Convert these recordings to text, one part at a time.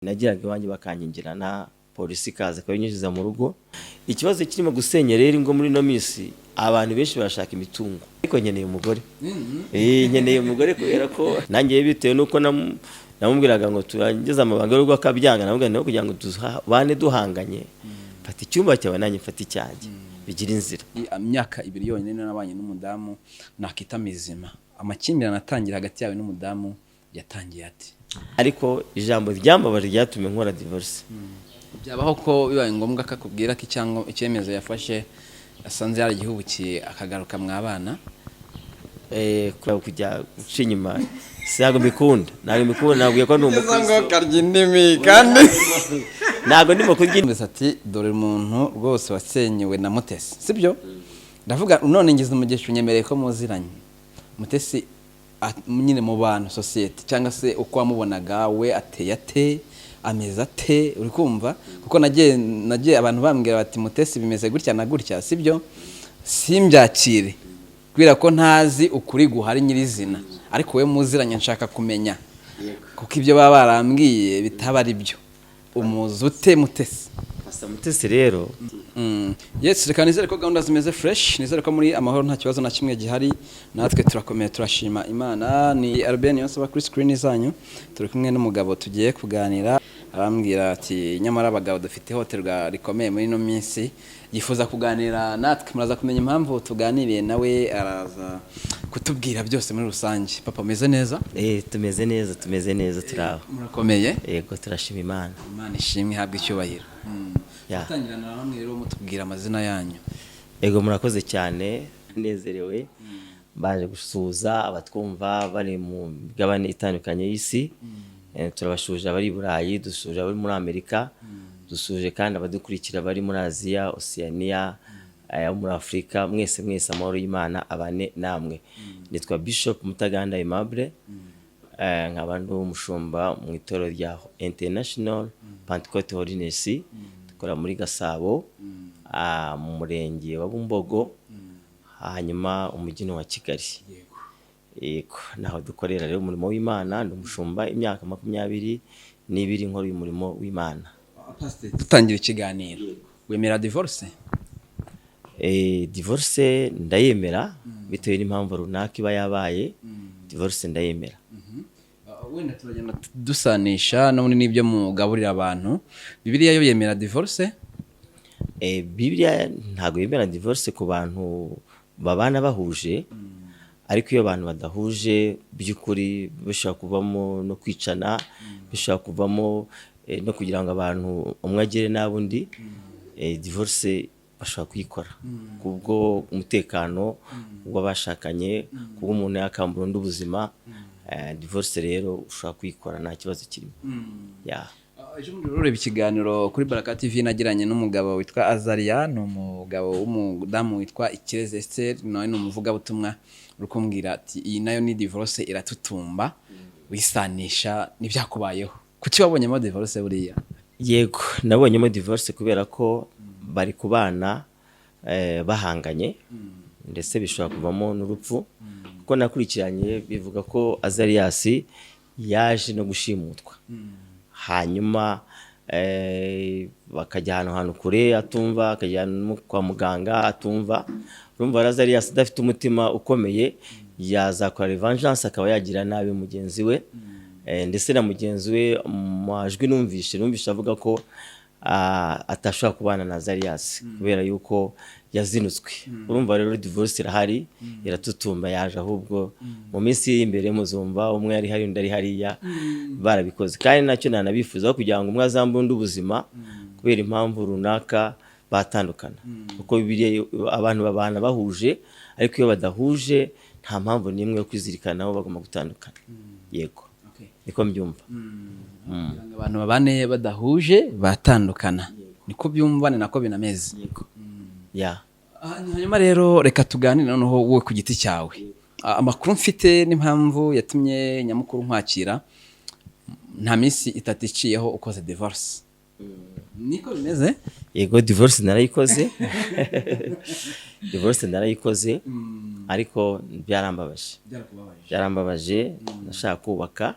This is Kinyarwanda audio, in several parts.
nagiraga iwanjye bakanyingirana polisi kaza kabinyujiza mu rugo. Ikibazo kirimo gusenya rero ngo muri no minsi abantu benshi barashaka imitungo, ariko nkeneye umugore. Nkeneye umugore kubera ko nanjye bitewe nuko namubwiraga ngo turangeze amabanga y'urugo akabyanga, namubwira no kugira ngo tubane duhanganye, fata icyumba cyawe nanjye mfata icyanjye bigira inzira. Imyaka 2 yonyine nabanye n'umudamu nakita mizima, amakimbirane atangira hagati yawe n'umudamu yatangiye ati? Ariko ijambo ry'ambabaje ryatumye nkora divorce. Byabaho ko bibaye ngombwa akakubwira ko icyemezo yafashe asanze yari igihubukiye akagaruka mwabana? Kujya guca inyuma ntabwo mbikunda, nabwiye ko ndi umukristo karya indimi kandi ntabwo ndimo kurya. Ati dore umuntu rwose wasenyewe na Mutesi, sibyo? Ndavuga none ngize umugisha unyemereye ko muziranye. Mutesi nyine mu bantu society cyangwa se uko wamubonaga we ateye ate, ameza ate, uri kumva? Kuko nagiye abantu bambwira bati Mutesi bimeze gutya na gutya, sibyo? Simbyakire kubera ko ntazi ukuri guhari nyirizina, ariko we muziranye nshaka kumenya kuko ibyo baba barambwiye bitaba ari byo. Umuzi ute Mutesi? Mutesi rero yes, reka nizere ko gahunda zimeze fresh, nizere ko muri amahoro nta kibazo na kimwe gihari, natwe turakomeye turashima Imana. Ni Albert yose kuri screen zanyu, turi kumwe n'umugabo tugiye kuganira. Arambwira ati nyamara abagabo dufite hotelwa rikomeye muri no minsi, yifuza kuganira natwe, muraza kumenya impamvu tuganiriye nawe, araza kutubwira byose muri rusange. Papa meze neza? tumeze neza turaho. Murakomeye? Yego turashima Imana. Imana ishimwe ihabwe icyubahiro. Tangirana namwe rero mutubwira amazina yanyu. Yego murakoze cyane, nezerewe baje gusuza abatwumva bari mu migabane itandukanye y'isi. Turabashuje abari Burayi, dusuje abari muri Amerika, dusuje kandi abadukurikira bari muri Aziya, Oceania, muri Afrika. Mwese amahoro y'Imana abane namwe. Nitwa Bishop Mutaganda Aimable, nkaba ndi umushumba mu itorero rya International Pentecost Holiness, dukora muri Gasabo, mu murenge wa Bumbogo, hanyuma umujyi wa Kigali. Yego naho dukorera rero umurimo w'Imana. Ndi umushumba imyaka 22 nkora uyu murimo w'Imana. Pastor, tutangira ikiganiro, wemera divorce? Divorce ndayemera bitewe n'impamvu runaka iba yabaye. Divorce ndayemera. Wenda turagenda dusanisha none n'ibyo mugaburira abantu. Bibiliya yo yemera divorce? Bibiliya ntago yemera divorce ku bantu babana bahuje, ariko iyo abantu badahuje by'ukuri bishobora kuvamo no kwicana, bishobora kuvamo no kugira ngo abantu umwe agere n'abundi. Divorce bashobora kuyikora kubwo umutekano w'abashakanye, kubwo umuntu yakambura ubuzima. Divorce rero ushobora kuyikora nta kibazo kirimo. Ejo muri rureba ikiganiro kuri Baraka TV nagiranye n'umugabo witwa Azaria, ni umugabo w'umudamu witwa Ikireze Esther, nawe ni umuvugabutumwa, urukumbwira ati iyi nayo ni divorce iratutumba, wisanisha n'ibyakubayeho. Kuki wabonyemo divorce buriya? Yego nabonyemo divorce kubera ko bari kubana bahanganye, ndetse bishobora kuvamo n'urupfu. Kuko nakurikiranye bivuga ko Azarias yaje no gushimutwa, hanyuma bakajya ahantu kure atumva, akajya kwa muganga atumva. Urumva Azarias adafite umutima ukomeye yazakora revengeance, akaba yagira nabi mugenzi we. Ndetse na mugenzi we majwi numvishe avuga ko atashobora kubana na Azarias kubera yuko yazinutswe. Urumva rero divorce irahari, iratutumba, yaje ahubwo mu minsi y'imbere muzumva umwe yari hari undi ari hariya barabikoze. Kandi nacyo nanabifuza kugira ngo umwe azambunde ubuzima kubera impamvu runaka batandukana, kuko Bibiliya abantu babana bahuje, ariko iyo badahuje nta mpamvu n'imwe yo kwizirikanaho bagomba gutandukana. Yego niko mbyumva. Abantu babane badahuje batandukana, niko byumva, ni nako binameze. Yego hanyuma rero reka tuganire noneho wowe ku giti cyawe. Amakuru mfite n'impamvu yatumye nyamukuru nkwakira, nta minsi 3 iciyeho ukoze divorce. Niko bimeze? Yego divorce narayikoze. Divorce narayikoze, ariko byarambabaje. Nashaka kubaka,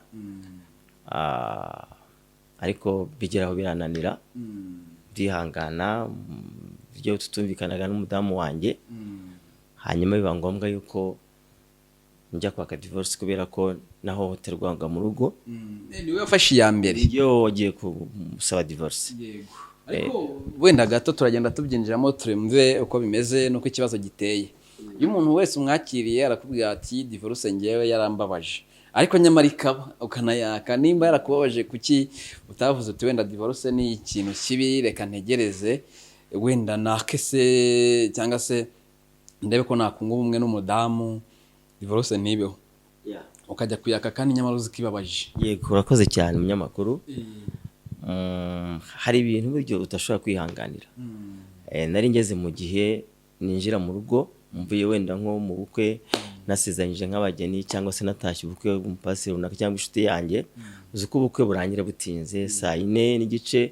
ariko bigeraho birananira ndihangana byo tutumvikanaga n'umudamu wanjye hanyuma biba ngombwa yuko njya kwaka divorce kubera ko nahohoterwaga mu rugo. Niwe wafashe iya mbere iyo wagiye gusaba divorce. Yego, ariko wenda gato turagenda tubyinjiramo turemve uko bimeze nuko ikibazo giteye. Iyo umuntu wese umwakiriye arakubwira ati divorce ngewe yarambabaje, ariko nyamara ikaba ukanayaka, nimba yarakubabaje kuki utavuze uti wenda divorce ni ikintu kibi, reka ntegereze wenda nakese cyangwa se ndebe ko nakunga ubumwe n'umudamu divorce ntibeho, ukajya kuyaka kandi nyamara uzi kibabaje. Yego, urakoze cyane umunyamakuru. Hari ibintu buryo utashobora kwihanganira. Nari ngeze mu gihe ninjira mu rugo mvuye wenda nko mu bukwe nasezanyije nk'abageni cyangwa se natashye ubukwe umupasiteri runaka cyangwa inshuti yanjye, uzi ko ubukwe burangira butinze 4:30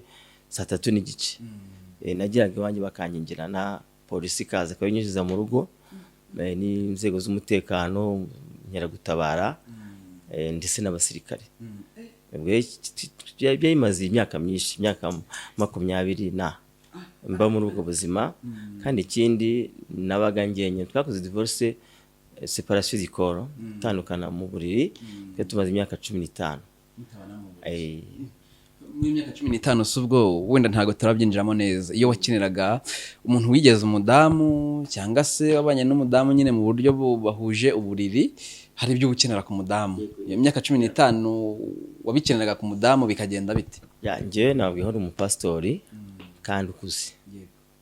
3:30. Nagiraga iwanjye bakanyingirana, polisi ikaza akabinyujiza mu rugo n'inzego z'umutekano nyiragutabara ndetse n'abasirikare. Byayimaze imyaka myinshi, imyaka 20 mba muri ubwo buzima. Kandi ikindi nabaga ngenye, twakoze divorce separation d'ikoro, tandukana mu buriri, tumaze imyaka 15. Mu myaka 15 subwo wenda ntago turabyinjiramo neza. Iyo wakiniraga umuntu wigeze umudamu cyangwa se wabanye n'umudamu nyine mu buryo bahuje uburiri, hari ibyo ukenera ku mudamu. Iyo myaka 15 wabikeneraga ku mudamu bikagenda bite? Njye nabwiye hari umupastori kandi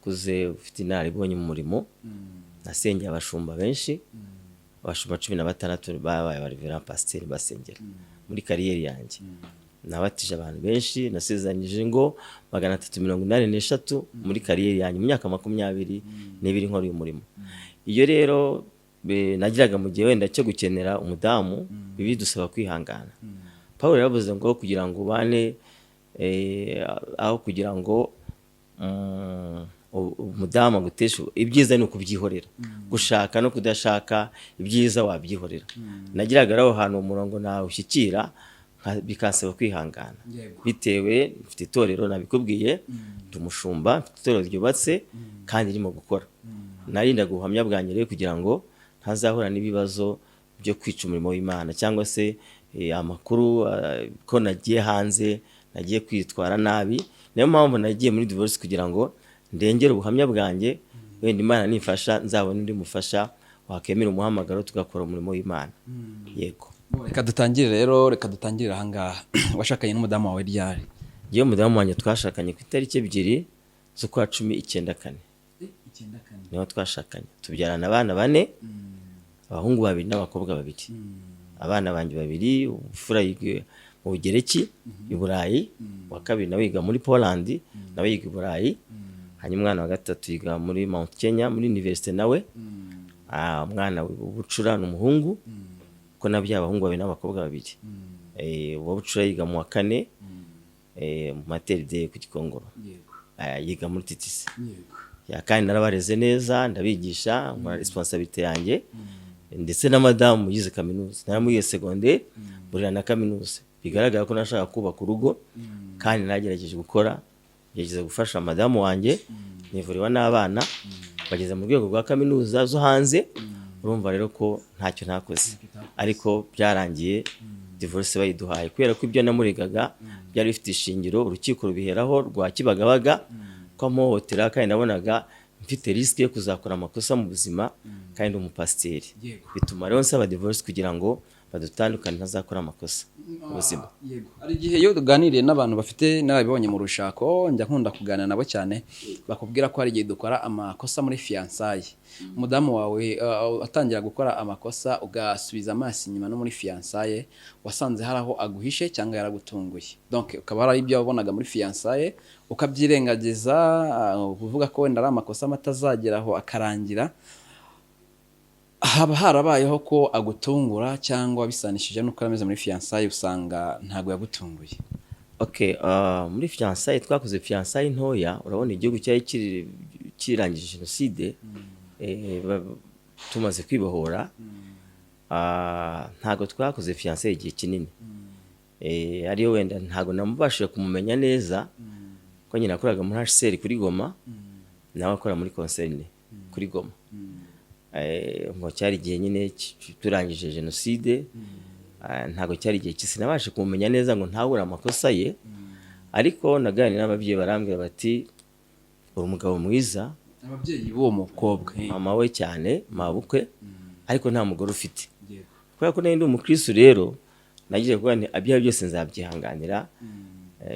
kuze ufite inararibonye mu murimo. Nasengeye abashumba benshi, abashumba 16 babaye abarivera pasiteri basengera muri kariyeri yanjye. Nabatije abantu benshi, nasezanyije ngo 383 muri kariyeri yanjye mu myaka 22 nkora uyu murimo. Iyo rero nagiraga mu gihe wenda cyo gukenera umudamu, bibi dusaba kwihangana. Paulo yavuze ngo kugira ngo ubane aho kugira ngo umudamu aguteshe, ibyiza ni ukubyihorera. Gushaka no kudashaka ibyiza wabyihorera. Nagiraga aho hantu umurongo nawe ushyikira bikasaba kwihangana. Bitewe mfite itorero nabikubwiye, tumushumba mfite itorero ryubatse kandi ririmo gukora. Narindaga ubuhamya bwanjye rero kugira ngo ntazahura n'ibibazo byo kwica umurimo w'Imana cyangwa se amakuru ko nagiye hanze, nagiye kwitwara nabi. Niyo mpamvu nagiye muri divorce kugira ngo ndengere ubuhamya bwanjye, wenda Imana nifasha nzabona undi mufasha wakemera umuhamagaro tugakora umurimo w'Imana. Yego. Reka dutangire rero, reka dutangirira aha ngaha. Washakanye n'umudamu wawe ryari? Iyo umudamu wanjye twashakanye ku itariki 2 z'ukwa 10/94. 94 niho twashakanye. Tubyarana abana 4, abahungu 2 n'abakobwa 2. Abana banjye 2, ufura yiga mu Bugereki i Burayi, wa kabiri nawe yiga muri Poland, nawe yiga i Burayi. Hanyuma umwana wa gatatu yiga muri Mount Kenya muri university nawe. Umwana w'ubucura n'umuhungu, ko nabyo abahungu 2 n'abakobwa 2. Uwabucura yiga mu wa 4 mu maternité ku Gikongoro. Yiga muri TTC. Kandi narabareze neza, ndabigisha nkora responsabilité yanjye. Ndetse na madamu yize kaminuza, naramuyize secondaire burira na kaminuza. Bigaragara ko nashaka kubaka urugo kandi nagerageje gukora, yageze gufasha madamu wanjye, nivuriwa n'abana bageze mu rwego rwa kaminuza zo hanze. Urumva rero ko ntacyo nakoze, ariko byarangiye divorce bayiduhaye kubera ko ibyo namuregaga byari bifite ishingiro. Urukiko rubiheraho rwa Kibagabaga ko amuhotera, kandi nabonaga mfite risk yo kuzakora amakosa mu buzima kandi umupasiteri. Bituma rero nsaba divorce kugira ngo badutandukane ntazakora amakosa mu buzima. Ari igihe iyo tuganiriye n'abantu bafite narabibonye mu rushako, njya nkunda kuganira nabo cyane, bakubwira ko hari igihe dukora amakosa muri fiançailles. Umudamu wawe atangira gukora amakosa ugasubiza amaso inyuma no muri fiançailles, wasanze hari aho aguhishe cyangwa yaragutunguye. Donc ukaba ari ibyo wabonaga muri fiançailles ukabyirengagiza, kuvuga ko wenda ari amakosa matazageraho akarangira. Haba harabayeho ko agutungura cyangwa bisanishije nuko arameze muri fiançailles usanga ntago yagutunguye? Muri fiançailles twakoze fiançailles ntoya. Urabona igihugu cyari kirangije jenoside, tumaze kwibohora. Ntago twakoze fiançailles igihe kinini. ariyo wenda ntago namubashije kumumenya neza ko nyina akoraga muri HCR kuri Goma nawe akora muri concerne kuri Goma. Ngo cyari igihe nyine turangije jenoside, ntago cyari igihe sinabashe kumumenya neza ngo ntawura amakosa ye, ariko naganira n'ababyeyi barambwira bati uri umugabo mwiza. Ababyeyi b'uwo mukobwa mama we cyane mabukwe, ariko nta mugore ufite. Kubera ko ndi umukristo rero nagiye kuvuga nti abyaye byose nzabyihanganira.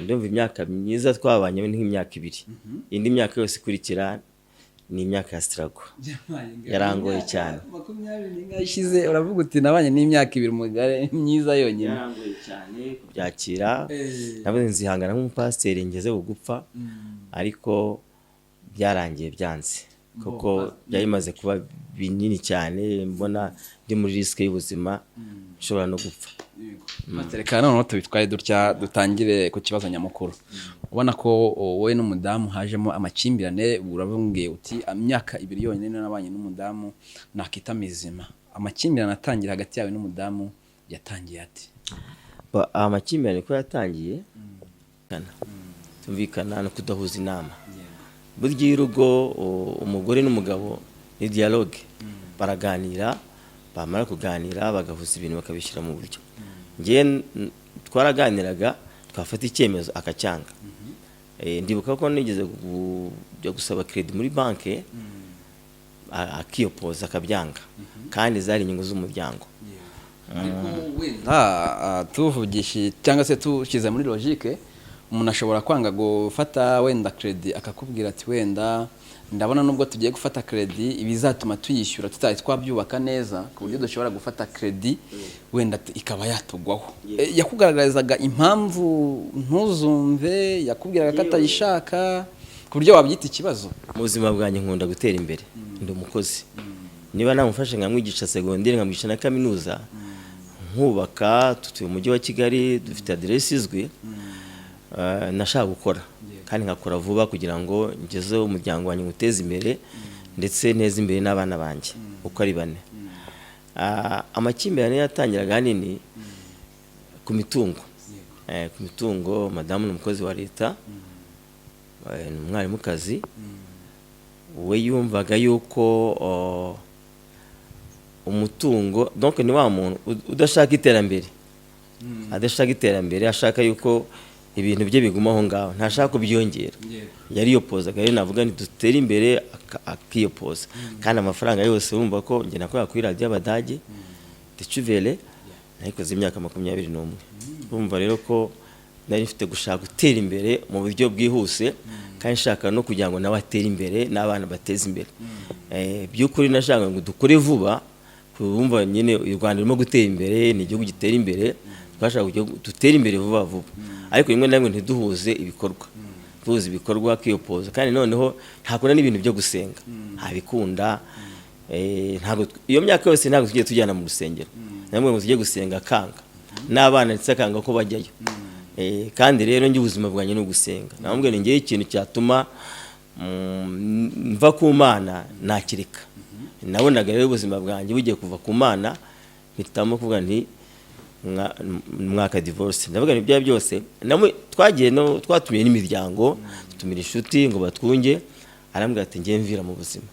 Ndumva imyaka myiza twabanye nk'imyaka 2. Indi myaka yose ikurikira ni imyaka ya struggle. Yarangoye cyane. 20 ishize uravuga uti nabanye n'imyaka 2 umugare myiza yonyine. Yarangoye cyane kubyakira. Nabuze nzihangana nk'umupasiteri ngeze gupfa, ariko byarangiye byanze kuko byayimaze kuba binini cyane, mbona ndi muri risk y'ubuzima nshobora no gupfa. Matereka none tubitwaye dutangire ku kibazo nyamukuru. Ubona ko wowe n'umudamu hajemo amakimbirane, uravumbwiye uti imyaka 2 yonyine nabanye n'umudamu nakita mizima. Amakimbirane atangira hagati yawe n'umudamu yatangiye ati? Amakimbirane ko yatangiye tumvikana no kudahuza inama. Burya y'urugo umugore n'umugabo ni dialogue, baraganira, bamara kuganira bagahuza ibintu bakabishyira mu buryo. Ngiye twaraganiraga twafata icyemezo akacyanga. Ndibuka ko nigeze kujya gusaba credit muri banke akiyopoza akabyanga, kandi zari inyungu z'umuryango. Tuvugisha cyangwa se tushyize muri logique, umuntu ashobora kwanga gufata wenda credit akakubwira ati wenda ndabona nubwo tugiye gufata credit ibizatuma tuyishyura tutari twabyubaka neza ku buryo dushobora gufata credit wenda ikaba yatugwaho. Yakugaragarizaga impamvu ntuzumve, yakubwiraga ko atayishaka ku buryo wabyita ikibazo. Mu buzima bwanjye nkunda gutera imbere, ndi umukozi. Niba namufashe nkamwigisha secondaire nkamwigisha na kaminuza, nkubaka, tutuye umujyi wa Kigali, dufite adresse izwi, nashaka gukora kandi nkakora vuba kugira ngo ngeze umuryango wanjye muteze imbere ndetse neza imbere n'abana banjye uko ari 4. Amakimbirane yatangiraga hanini ku mitungo. Ku mitungo, madamu n'umukozi wa leta, umwarimukazi, we yumvaga yuko umutungo donc ni wa muntu udashaka iterambere, adashaka iterambere, ashaka yuko ibintu bye biguma aho ngaho, ntashaka kubyongera. Yari yopozaga rero, navuga nti dutera imbere akiyopoza. Kandi amafaranga yose wumva ko nge nakorera kuri radio y'Abadage Decuvele, nayikoze imyaka 21. Urumva rero ko nari mfite gushaka gutera imbere mu buryo bwihuse, kandi nshaka no kugira ngo nawe atere imbere n'abana bateze imbere. By'ukuri nashaka ngo dukore vuba, urumva nyine u Rwanda rurimo gutera imbere, ni igihugu gitera imbere, twashaka dutera imbere vuba vuba. Ariko rimwe na rimwe ntiduhuze ibikorwa, tuhuze ibikorwa kiyopoza. Kandi noneho ntakora n'ibintu byo gusenga, ntabikunda. Ntabwo iyo myaka yose ntabwo tugiye tujyana mu rusengero, namwe ngo tujye gusenga kanga n'abana ndetse akanga ko bajyayo. Kandi rero ngi ubuzima bwanjye no gusenga. Namubwiye ni ngiye ikintu cyatuma mva ku Mana nakireka. Nabonaga rero ubuzima bwanjye bugiye kuva ku Mana, mpitamo kuvuga nti mwaka divorce. Ndavuga ni bya byose namwe twagiye no twatumiye n'imiryango, tutumira inshuti ngo batwunge, arambwira ati ngiye mvira mu buzima,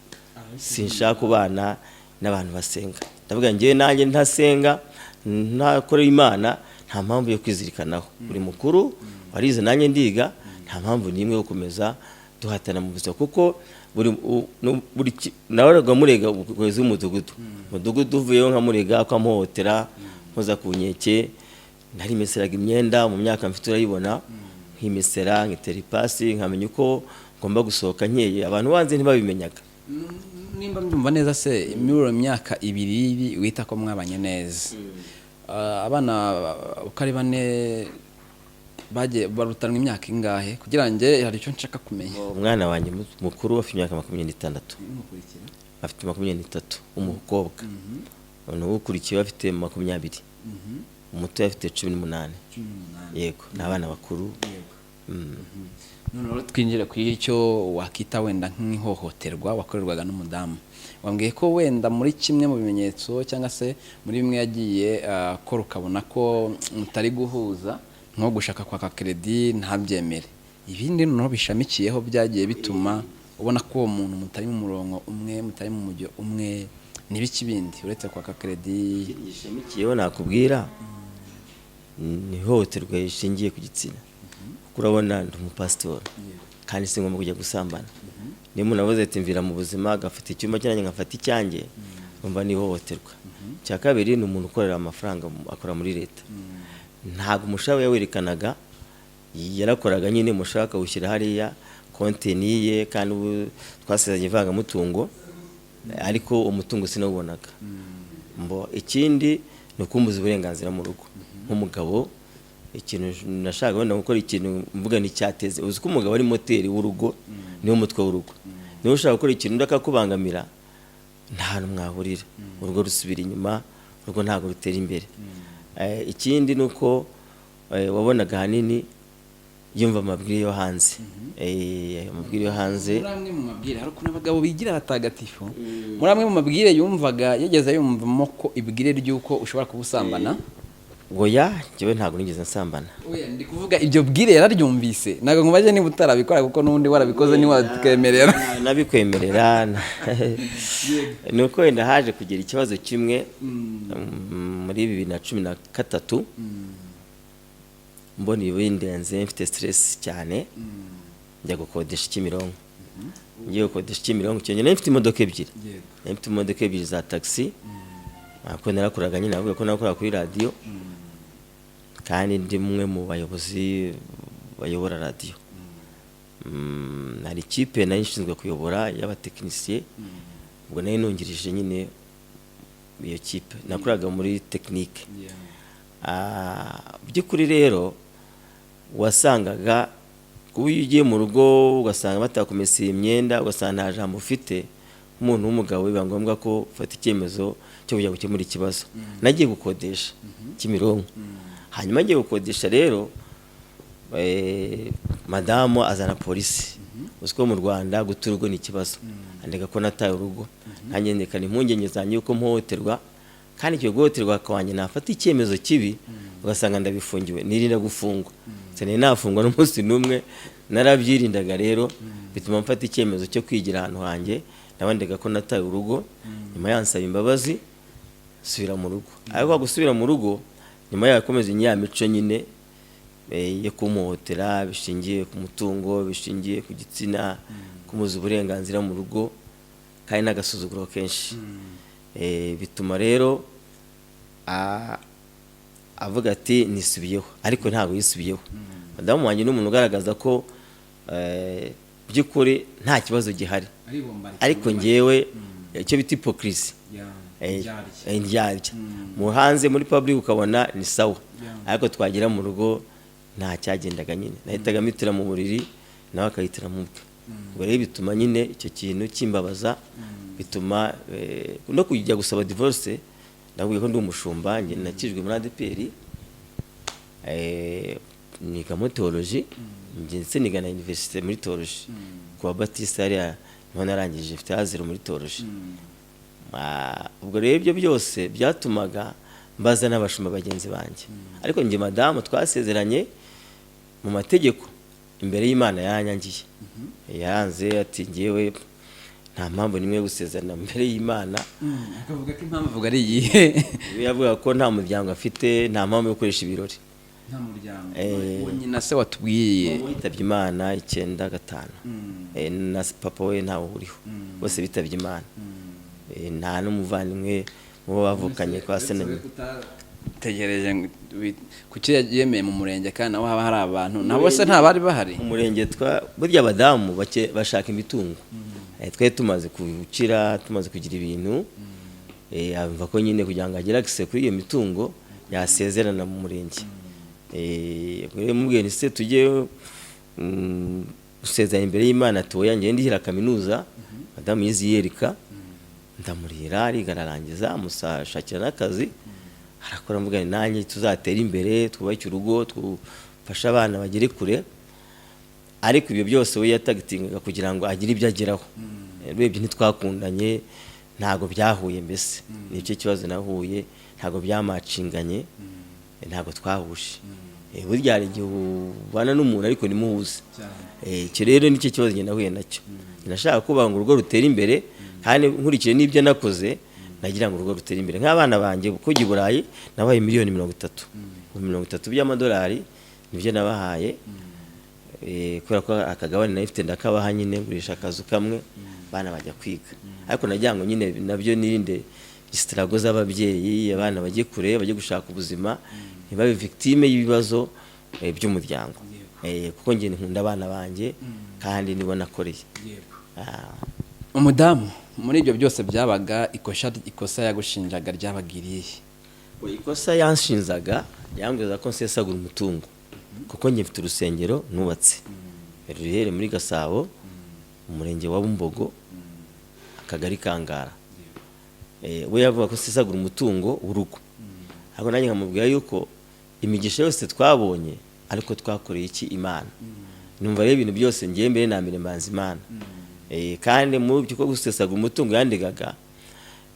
sinshaka kubana n'abantu basenga. Ndavuga ngiye nanjye ntasenga, ntakora Imana, nta mpamvu yo kwizirikanaho. Buri mukuru warize nanjye ndiga, nta mpamvu nimwe yo kumeza duhatana mu buzima, kuko buri nahoraga murega kwezi umudugudu uvuyeho nkamurega ko amuhotera, mpoza ku nkeke. Nari meseraga imyenda mu myaka mfite urayibona, nkimesera nkitera ipasi, nkamenya uko ngomba gusohoka nkeye, abantu banze ntibabimenyaga. Nimba mbyumva neza se, muri myaka 2 wita ko mwabanye neza, abana uko ari 4 bagiye barutanwa imyaka ingahe kugira nge hari icyo nshaka kumenya? Umwana wanjye mukuru afite imyaka 26, afite 23, umukobwa. Uno ukurikiye afite 20, umuto afite 18. Yego, n'abana bakuru noneho twinjire ku icyo wakita wenda nk'ihohoterwa wakorerwaga n'umudamu. Wambwiye ko wenda muri kimwe mu bimenyetso cyangwa se muri bimwe yagiye akora ukabona ko mutari guhuza nko gushaka kwaka kredi ntabyemere. Ibindi noneho bishamikiyeho byagiye bituma ubona ko uwo muntu mutari mu murongo umwe, mutari mu mujyo umwe, n'ibiki bindi uretse kwaka kredi gishamikiyeho nakubwira ni ihohoterwa rishingiye ku gitsina. Kuko urabona ndi umupasitori kandi si ngombwa kujya gusambana. Niyo umuntu avuze ati mvira mu buzima agafata icyumba cyanjye ngafata icyanjye, umva ni ihohoterwa. Cya kabiri ni umuntu ukorera amafaranga akora muri leta. Ntabwo umushahara we werekanaga, yarakoraga nyine umushahara akawushyira hariya konti niye kandi twasezeranye ivangamutungo ariko umutungo sinawubonaga. Ikindi ni ukumbuza uburenganzira mu rugo nk'umugabo. Ikintu nashaka wenda gukora ikintu mvuga ni cyateze. Uzi ko umugabo ari moteri w'urugo, niwo mutwe w'urugo. Niwe ushaka gukora ikintu ndakakubangamira nta hantu mwahurira, urugo rusubira inyuma, urugo ntabwo rutera imbere. Ikindi ni uko wabonaga hanini yumva amabwire yo hanze. Amabwire yo hanze muri amwe mu mabwire hari ukuntu abagabo bigira abatagatifu. Muri amwe mu mabwire yumvaga yageze yumvamo ko ibwire ry'uko ushobora kubusambana. Oya, njyewe ntabwo nigeze nsambana. Oya, ndi kuvuga ibyo bwire yararyumvise. Ntabwo nkubaje niba utarabikora kuko n'ubundi warabikoze niwatwemerera. Nabikwemerera. Nuko wenda haje kugira ikibazo kimwe muri 2013 mbona ibindenze mfite stress cyane njya gukodesha Kimironko. Ngiye gukodesha Kimironko cyane nari mfite imodoka ebyiri. Nari mfite imodoka ebyiri za taxi. Ako narakoraga nyine navuga ko nakora kuri radio. Kandi ndi mwe mu bayobozi bayobora radio. Nari ikipe nari nshinzwe kuyobora y'abatekinisiye. Ubwo nari nungirije nyine iyo kipe nakoraga muri technique. By'ukuri rero wasangaga kuba ugiye mu rugo ugasanga batakumesiye imyenda, ugasanga nta jambo ufite, umuntu w'umugabo biba ngombwa ko ufata icyemezo cyo kujya gukemura ikibazo. Nagiye gukodesha Kimironko. Hanyuma ngiye gukodesha rero madamu azana polisi. Uziko mu Rwanda guta urugo ni ikibazo. Andega ko nataye urugo. Nanjye ndekana impungenge zanjye uko mpohoterwa, kandi icyo guhohoterwa kwanjye nafata icyemezo kibi ugasanga ndabifungiwe, nirinda gufungwa. Sene nafungwa n'umunsi n'umwe, narabyirindaga rero bituma mfata icyemezo cyo kwigira ahantu hanjye. Nabandega ko nataye urugo, nyuma yansaba imbabazi subira mu rugo. Ariko gusubira mu rugo nyuma yakomeza inyamico nyine yo kumuhotera bishingiye ku mutungo, bishingiye ku gitsina, kumuza uburenganzira mu rugo kandi n'agasuzuguro kenshi. Bituma rero avuga ati nisubiyeho, ariko ntabwo yisubiyeho. Madamu wanjye n'umuntu ugaragaza ko by'ukuri nta kibazo gihari, ariko ngewe icyo bita hypocrisy indyarya mu hanze muri public ukabona ni sawa, ariko twagira mu rugo nta cyagendaga nyine. Nahitaga mitira mu buriri nawe akahitira mu bwe. Ubwo rero bituma nyine icyo kintu kimbabaza, bituma no kujya gusaba divorce. Ndavuga ko ndi umushumba, njye nakijwe muri ADPR, niga muri theology, ndetse niga na university muri theology kwa Baptiste hariya niho narangije mfite A0 muri theology. Ubwo rero ibyo byose byatumaga mbaza n'abashumba bagenzi banjye, ariko njye madamu twasezeranye mu mategeko imbere y'Imana yanyangiye. Yaranze ati ngewe nta mpamvu nimwe yo gusezerana imbere y'Imana. Akavuga ko impamvu avuga ari iyihe? Yavuga ko nta muryango afite, nta mpamvu yo gukoresha ibirori. Nta muryango. Nyina se watubwiye yitabye Imana 95. Na papa we ntawe uriho, bose bitabye Imana. Nta n'umuvandimwe mu bavukanye kwa Senanye. Tegereje kuki yemeye mu murenge kandi naho haba hari abantu nabo se nta bari bahari. Umurenge burya abadamu bashaka imitungo. Twe tumaze kukira, tumaze kugira ibintu, amva ko nyine kugira ngo agere access kuri iyo mitungo yasezerana mu murenge. Rero mubwiye nise tujye gusezerana imbere y'Imana, tuoya ngende ndihira kaminuza. Madamu yizi yerika ndamurira arigararangiza musashakira n'akazi, arakora mvuga nanjye tuzatera imbere, twubake urugo, twufasha abana bagere kure. ariko ibyo byose we yatagitingaga kugira ngo agire ibyo ageraho. Urebye ntitwakundanye, ntago byahuye, mbese nicyo kibazo nahuye, ntago byamacinganye, ntago twahuje. Burya hari igihe ubana n'umuntu ariko nimuhuze. Icyo rero nicyo kibazo njye nahuye nacyo. Nashaka kuba ngo urugo rutera imbere, kandi nkurikije n'ibyo nakoze nagira ngo urugo rutera imbere. Nk'abana banjye kujya i Burayi nabaye miliyoni 30 by'amadolari nibyo nabahaye, kubera ko akagabane nayifite ndakabaha nyine, ngurisha akazu kamwe bana bajya kwiga. Ariko nagira ngo nyine nabyo nirinde istrago z'ababyeyi, abana bajye kure, bajye gushaka ubuzima, ntibabe victime y'ibibazo by'umuryango. Kuko njye nkunda abana banjye kandi nibo nakoreye. Umudamu muri ibyo byose byabaga, ikosa yagushinjaga ryabagiriye? Ikosa yanshinzaga yambwiza ko nsesagura umutungo, kuko njye mfite urusengero nubatse rurihere muri Gasabo, umurenge wa Bumbogo, akagari Kangara. We yavuga ko nsesagura umutungo w'urugo. Ariko nanjye nkamubwira yuko imigisha yose twabonye ariko twakoreye iki Imana. Numva rero ibintu byose ngiye mbere na mbere mbanza Imana. Kandi mu byo ko gusesagura umutungo yandegaga,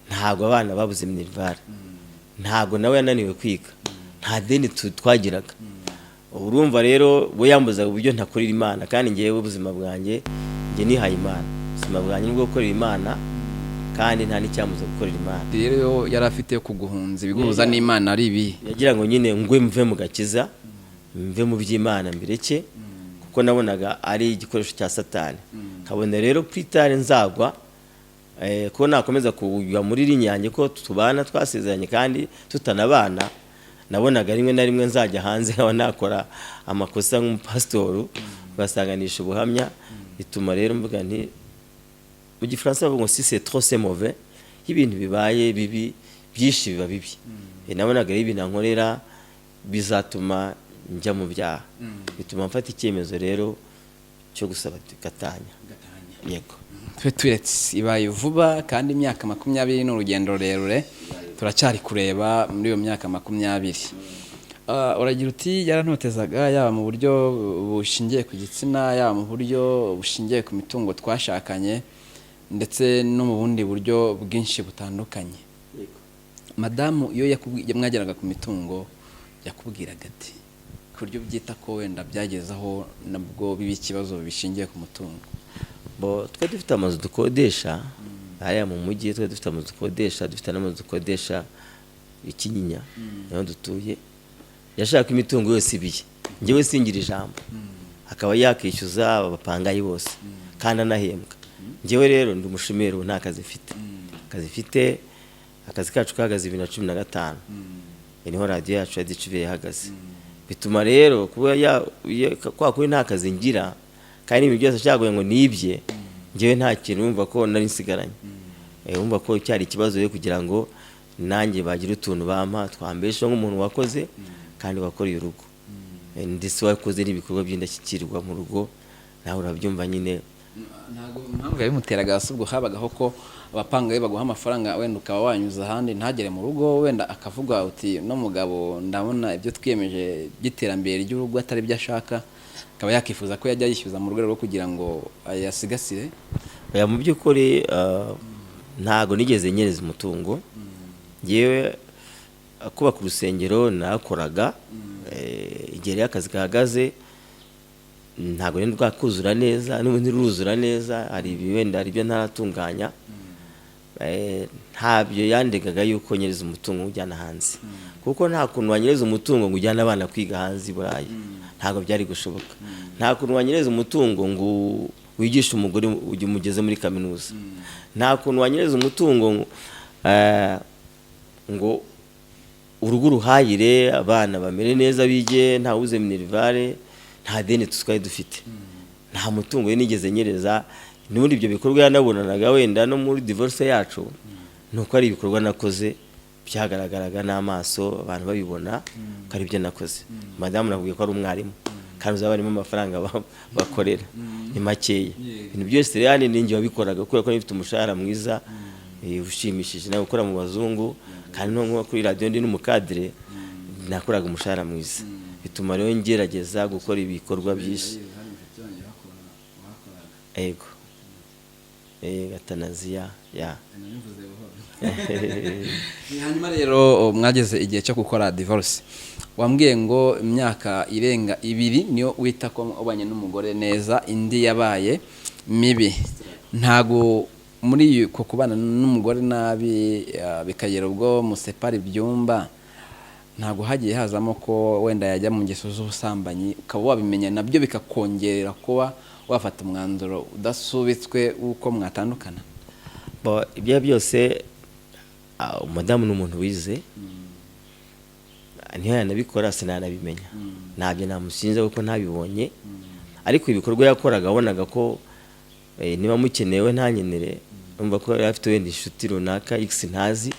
ntago abana babuze minerval, ntago nawe yananiwe kwiga, nta deni twagiraga. Urumva rero we yambuzaga uburyo ntakorera Imana, kandi ngiyewe ubuzima bwanjye ngiye nihaye Imana. Ubuzima bwanjye nibwo gukorera Imana, kandi nta n'icyamuza gukorera Imana. Rero yari afite kuguhunza ibiguhuza n'Imana ari ibi. Yagira ngo nyine ngwe mve mu gakiza, mve mu by'Imana mbireke, kuko nabonaga ari igikoresho cya Satani. Kabone rero kwitare nzagwa, ko nakomeza kujya muri rinyange ko tubana twasezeranye kandi tutanabana, nabonaga rimwe na rimwe nzajya hanze nkaba nakora amakosa nk'umupasitoru, basanganisha ubuhamya. Bituma rero mvuga nti, mu Gifaransa bavuga ngo si c'est trop c'est mauvais, ibintu bibaye bibi byinshi biba bibi. Nabonaga ari ibintu nkorera bizatuma njya mu byaha. Bituma mfata icyemezo rero cyo gusaba gatanya. Yego. Twe turetse ibaye vuba, kandi imyaka 20 ni urugendo rurerure, turacyari kureba muri iyo myaka 20. Uragira uti yarantotezaga, yaba mu buryo bushingiye ku gitsina, yaba mu buryo bushingiye ku mitungo twashakanye, ndetse no mu bundi buryo bwinshi butandukanye. Madamu iyo mwageraga ku mitungo yakubwiraga ati, ku buryo byita ko wenda byagezaho nabwo bibi ikibazo bishingiye ku mutungo? Twe dufite amazu dukodesha hariya mu mujyi, twe dufite amazu dukodesha, dufite n'amazu dukodesha Ikinyinya niho dutuye. Yashaka imitungo yose ibiye, njyewe singira ijambo, akaba yakishyuza abapangayi bose kandi anahembwa. Njyewe rero ndi umushomeri, nta kazi mfite. Akazi kacu kahagaze 2015, niho radio yacu yadicive yahagaze. Bituma rero kuba kwa kuri nta kazi ngira, kandi ibintu byose cyagoye ngo nibye, njyewe nta kintu wumva ko nari nsigaranye. Wumva ko cyari ikibazo yo kugira ngo nanjye bagira utuntu bampa twambesha nk'umuntu wakoze kandi wakoreye urugo. Ndetse wakoze n'ibikorwa by'indashyikirwa mu rugo, nawe urabyumva nyine. Ntago impamvu yabimuteraga asubwo habagaho ko abapangaye baguha amafaranga, wenda ukaba wanyuza ahandi ntagere mu rugo, wenda akavuga uti no mugabo ndabona ibyo twiyemeje by'iterambere ry'urugo atari byo ashaka, akaba yakifuza ko yajya yishyuza mu rwego rwo kugira ngo ayasigasire. Mu by'ukuri ntago nigeze nyereza umutungo. Ngewe kubaka urusengero nakoraga, igihe akazi kahagaze ntago rero rwakuzura neza, n'ubundi ruzura neza, hari wenda hari byo ntaratunganya. Ntabyo yandegaga yuko nyereza umutungo ujyana hanze, kuko nta kuntu wanyereza umutungo ngo ujyane abana kwiga hanze i Burayi, ntago byari gushoboka. Nta kuntu wanyereza umutungo ngo wigishe umugore ujye umugeze muri kaminuza. Nta kuntu wanyereza umutungo ngo urugo ruhayire, abana bamere neza, bige nta wuze minerval, nta deni twari dufite. Nta mutungo we nigeze nyereza. N'ubundi ibyo bikorwa yanabonanaga wenda no muri divorce yacu, nuko ari ibikorwa nakoze byagaragaraga n'amaso, abantu babibona ko ari byo nakoze. Madamu navuye ko ari umwarimu, kandi uzabarimo amafaranga bakorera ni makeya. Ibintu byose rero ninjye wabikoraga, kuko nifite umushahara mwiza ushimishije, nawe ukora mu bazungu, kandi no kuri radio ndi n'umukadire nakoraga umushahara mwiza. Bituma rero ngerageza gukora ibikorwa byinshi. yego gatanaziya ya hanyuma rero mwageze igihe cyo gukora divorce, wambwiye ngo imyaka irenga 2 niyo wita ko ubanye n'umugore neza, indi yabaye mibi. Ntago muri ko kubana n'umugore nabi bikagera ubwo musepara ibyumba, ntago hagiye hazamo ko wenda yajya mu ngeso z'ubusambanyi ukaba wabimenya nabyo bikakongerera kuba wafata umwanzuro udasubitswe uko mwatandukana? Ibyo byose umudamu n'umuntu wize niyo yanabikora sinanabimenya, ntabyo namushinja kuko ntabibonye, ariko ibikorwa yakoraga abonaga ko niba mukenewe ntanyenere, umva ko yari afite wenda inshuti runaka x ntazi,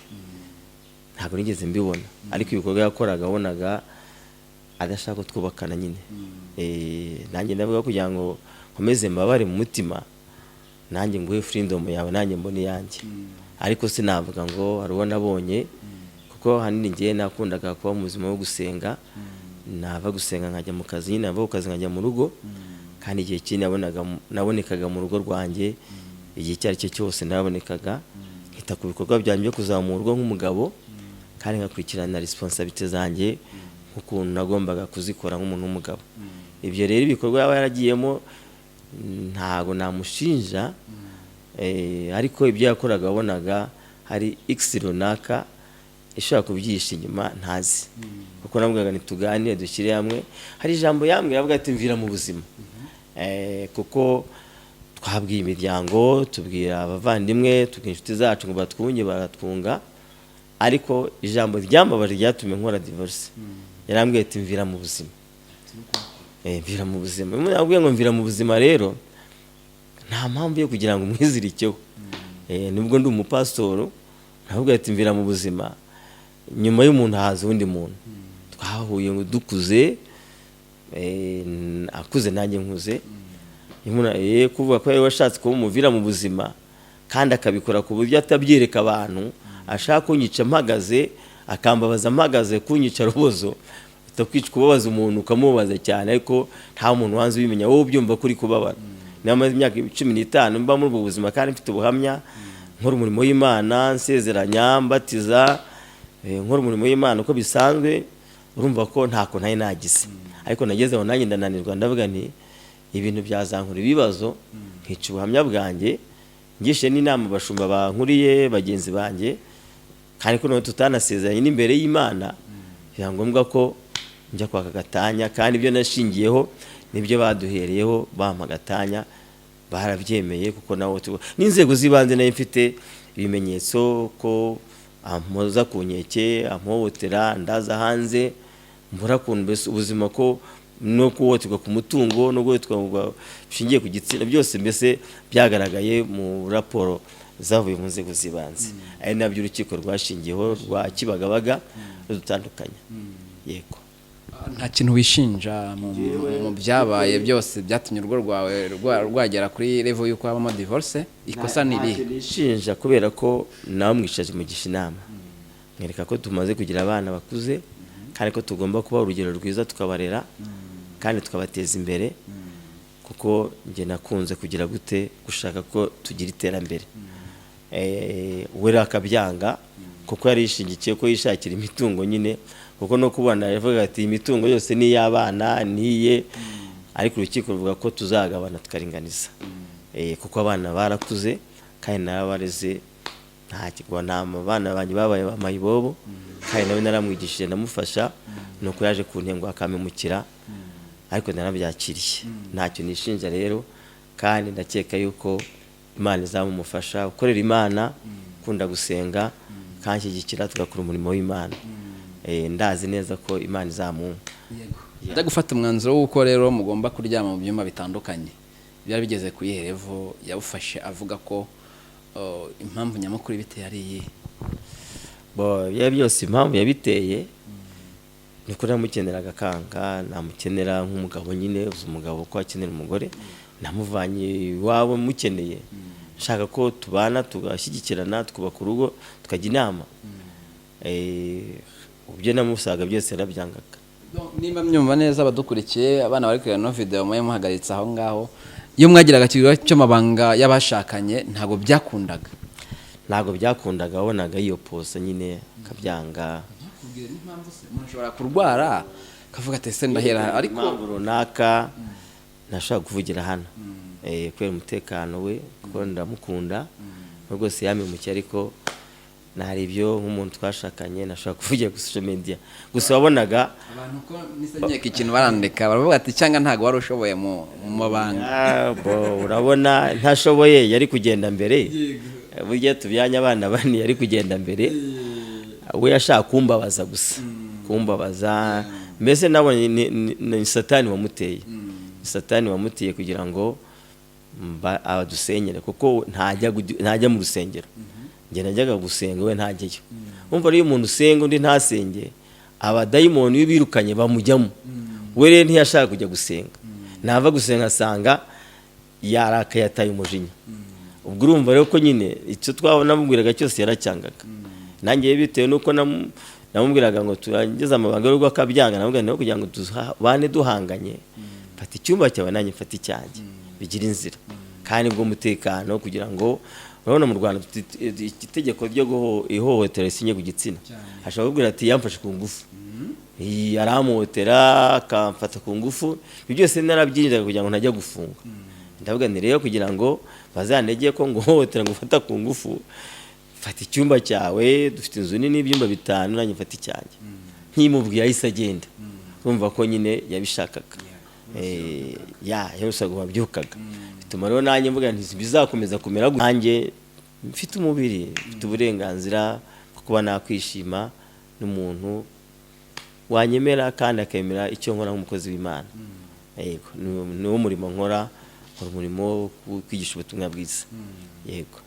ntabwo nigeze mbibona, ariko ibikorwa yakoraga abonaga adashaka twubakana nyine. Nanjye ndavuga kugira ngo nkomeze mbabare mu mutima, nanjye nguhe freedom yawe, nanjye mbone yanjye, ariko sinavuga ngo hari uwo nabonye, kuko hanini ngiye nakundaga kuba mu buzima bwo gusenga, nava gusenga nkajya mu kazi, nyine nava ku kazi nkajya mu rugo, kandi igihe kinini nabonekaga mu rugo rwanjye, igihe icyo ari cyo cyose nabonekaga, nkita ku bikorwa byanjye byo kuzamura urugo nk'umugabo, kandi ngakurikirana responsibility zanjye nk'ukuntu nagombaga kuzikora nk'umuntu w'umugabo. Ibyo rero ibikorwa yaba yaragiyemo ntago namushinja, ariko ibyo yakoraga abonaga hari x runaka ishaka kubyihisha inyuma ntazi, kuko nabwaga nituganire dushyire hamwe. Hari ijambo yambwira avuga ati mvira mu buzima, kuko twabwiye imiryango, tubwira abavandimwe, tubwira inshuti zacu ngo batwunge baratwunga, ariko ijambo ryambabaje ryatumye nkora divorce. Yarambwiye ati mvira mu buzima, mvira mu buzima. Umuntu yabwiye ngo mvira mu buzima rero nta mpamvu yo kugira ngo umwizirikeho. Nubwo ndi umupasitoro, ntabwo ati mvira mu buzima, nyuma y'umuntu haza undi muntu. Twahuye ngo dukuze, akuze nanjye nkuze, kuvuga ko yari washatse kuba umuvira mu buzima kandi akabikora ku buryo atabyereka abantu, ashaka kunyica mpagaze, akambabaza mpagaze, kunyica rubozo, utakwica kubabaza umuntu ukamubaza cyane, ariko nta muntu wanze ubimenya, wowe ubyumva kuri kubabara. Namaze imyaka 15 mba muri ubwo buzima, kandi mfite ubuhamya, nkora umurimo w'Imana, nsezeranya, mbatiza, nkora umurimo w'Imana uko bisanzwe, urumva ko ntako ntaye nagize. Ariko nagezeho nanjye ndananirwa, ndavuga nti ibintu byazankura ibibazo, nkica ubuhamya bwanjye, ngishe n'inama bashumba bankuriye bagenzi banjye, kandi ko tutanasezeranye n'imbere y'Imana, biba ngombwa ko njya kwaka gatanya, kandi ibyo nashingiyeho nibyo baduhereyeho, bampa gatanya, barabyemeye, kuko nawo n'inzego z'ibanze nayo mfite ibimenyetso ko ampoza ku nkeke, amhohotera, ndaza hanze, mbura kuntu ubuzima ko no kuhohoterwa ku mutungo, no guhohoterwa bishingiye ku gitsina, byose mbese byagaragaye mu raporo zavuye mu nzego z'ibanze. Ari nabyo urukiko rwashingiyeho rwa Kibagabaga rudutandukanya. Yego. Nta kintu wishinja mu byabaye byose byatumye urugo rwawe rwagera kuri level y'uko habamo divorce? Ikosa ni iri? Nishinja kubera ko nawe mwishaje umugisha inama, mwereka ko tumaze kugira abana bakuze, kandi ko tugomba kuba urugero rwiza, tukabarera kandi tukabateza imbere, kuko njye nakunze kugira gute gushaka ko tugira iterambere. We akabyanga, kuko yari yishingikiye ko yishakira imitungo nyine, kuko no kubana yavuga ati imitungo yose ni y'abana niye, ariko urukiko ruvuga ko tuzagabana tukaringaniza, kuko abana barakuze kandi narabareze, nta kigwanama, abana banjye babaye bamayibobo, kandi nawe naramwigishije ndamufasha, nuko yaje kuntengo akamemukira, ariko narabyakiriye. Ntacyo nishinja rero, kandi ndakeka yuko Imana izamumufasha, ukorera Imana, kunda gusenga, kanshyigikira, tugakora umurimo w'Imana. Ndazi neza ko Imana izamunga. Ajya gufata umwanzuro w'uko rero mugomba kuryama mu byumba bitandukanye, byari bigeze ku iherevo, yabufashe avuga ko impamvu nyamukuru ibiteye ari iyi? Byose impamvu yabiteye ni ko namukeneraga kanga, namukenera nk'umugabo nyine, uzi umugabo ko akenera umugore, namuvanye iwabo mukeneye, nshaka ko tubana, tugashyigikirana, twubaka urugo, tukajya inama. Ubyo namusaga byose yarabyangaga. Nimba myumva neza abadukurikiye, abana bari kureba no video muhagaritse aho ngaho, iyo mwagiraga ikigo cy'amabanga y'abashakanye ntabwo byakundaga wabonaga iyo posa nyine kabyanga. Umuntu ashobora kurwara akavuga ati ese ndahera ariko impamvu runaka ntashobora kuvugira hano kubera umutekano we kuko ndamukunda rwose yamemukiye, ariko nari ibyo nk'umuntu twashakanye nashobora kuvugira ku social media. Gusa wabonaga abantu ko nisenyeka ikintu barandika baravuga ati cyangwa ntago wari ushoboye mu mabanga. Urabona ntashoboye yari kugenda mbere, burya tubyanya abana bane yari kugenda mbere, we yashaka kumbabaza gusa, kumbabaza. Mbese nabonye ni satani wamuteye, satani wamuteye kugira ngo abadusenyere, kuko ntajya mu rusengero. Njye najyaga gusenga, we ntajyayo. Umva rero umuntu usenga undi ntasenge, abadayimoni iyo birukanye bamujyamo. We rero ntiyashaka kujya gusenga, nava gusenga asanga yarakaye ataye umujinya. Ubwo urumva rero ko nyine icyo twabonamubwiraga cyose yaracyangaga. Nanjye bitewe nuko namubwiraga ngo turangize amabanga y'urugo akabyanga, namubwira ngo kugira ngo tubane duhanganye, fata icyumba cyawe nanjye mfata icyanjye, bigira inzira kandi bwo mutekano, kugira ngo urabona mu Rwanda itegeko ryo ihohotera risinye ku gitsina. Ashobora kubwira ati yamfashe ku ngufu, aramuhotera akamfata ku ngufu, ibyo byose narabyinjiraga kugira ngo ntajya gufunga. Ndavuga ni rero kugira ngo bazanegeye ko ngo hohotera ngo ufata ku ngufu, fata icyumba cyawe, dufite inzu nini y'ibyumba 5 nanjye mfata icyanjye. Nkimubwiye ahise agenda, urumva ko nyine yabishakaga. Yarusaga wabyukaga, bituma rero nanjye mvuga nti bizakomeza kumera gutya. Nanjye mfite umubiri, mfite uburenganzira bwo kuba nakwishima n'umuntu wanyemera kandi akemera icyo nkora nk'umukozi w'Imana. Yego, ni wo murimo nkora, umurimo wo kwigisha ubutumwa bwiza. Yego.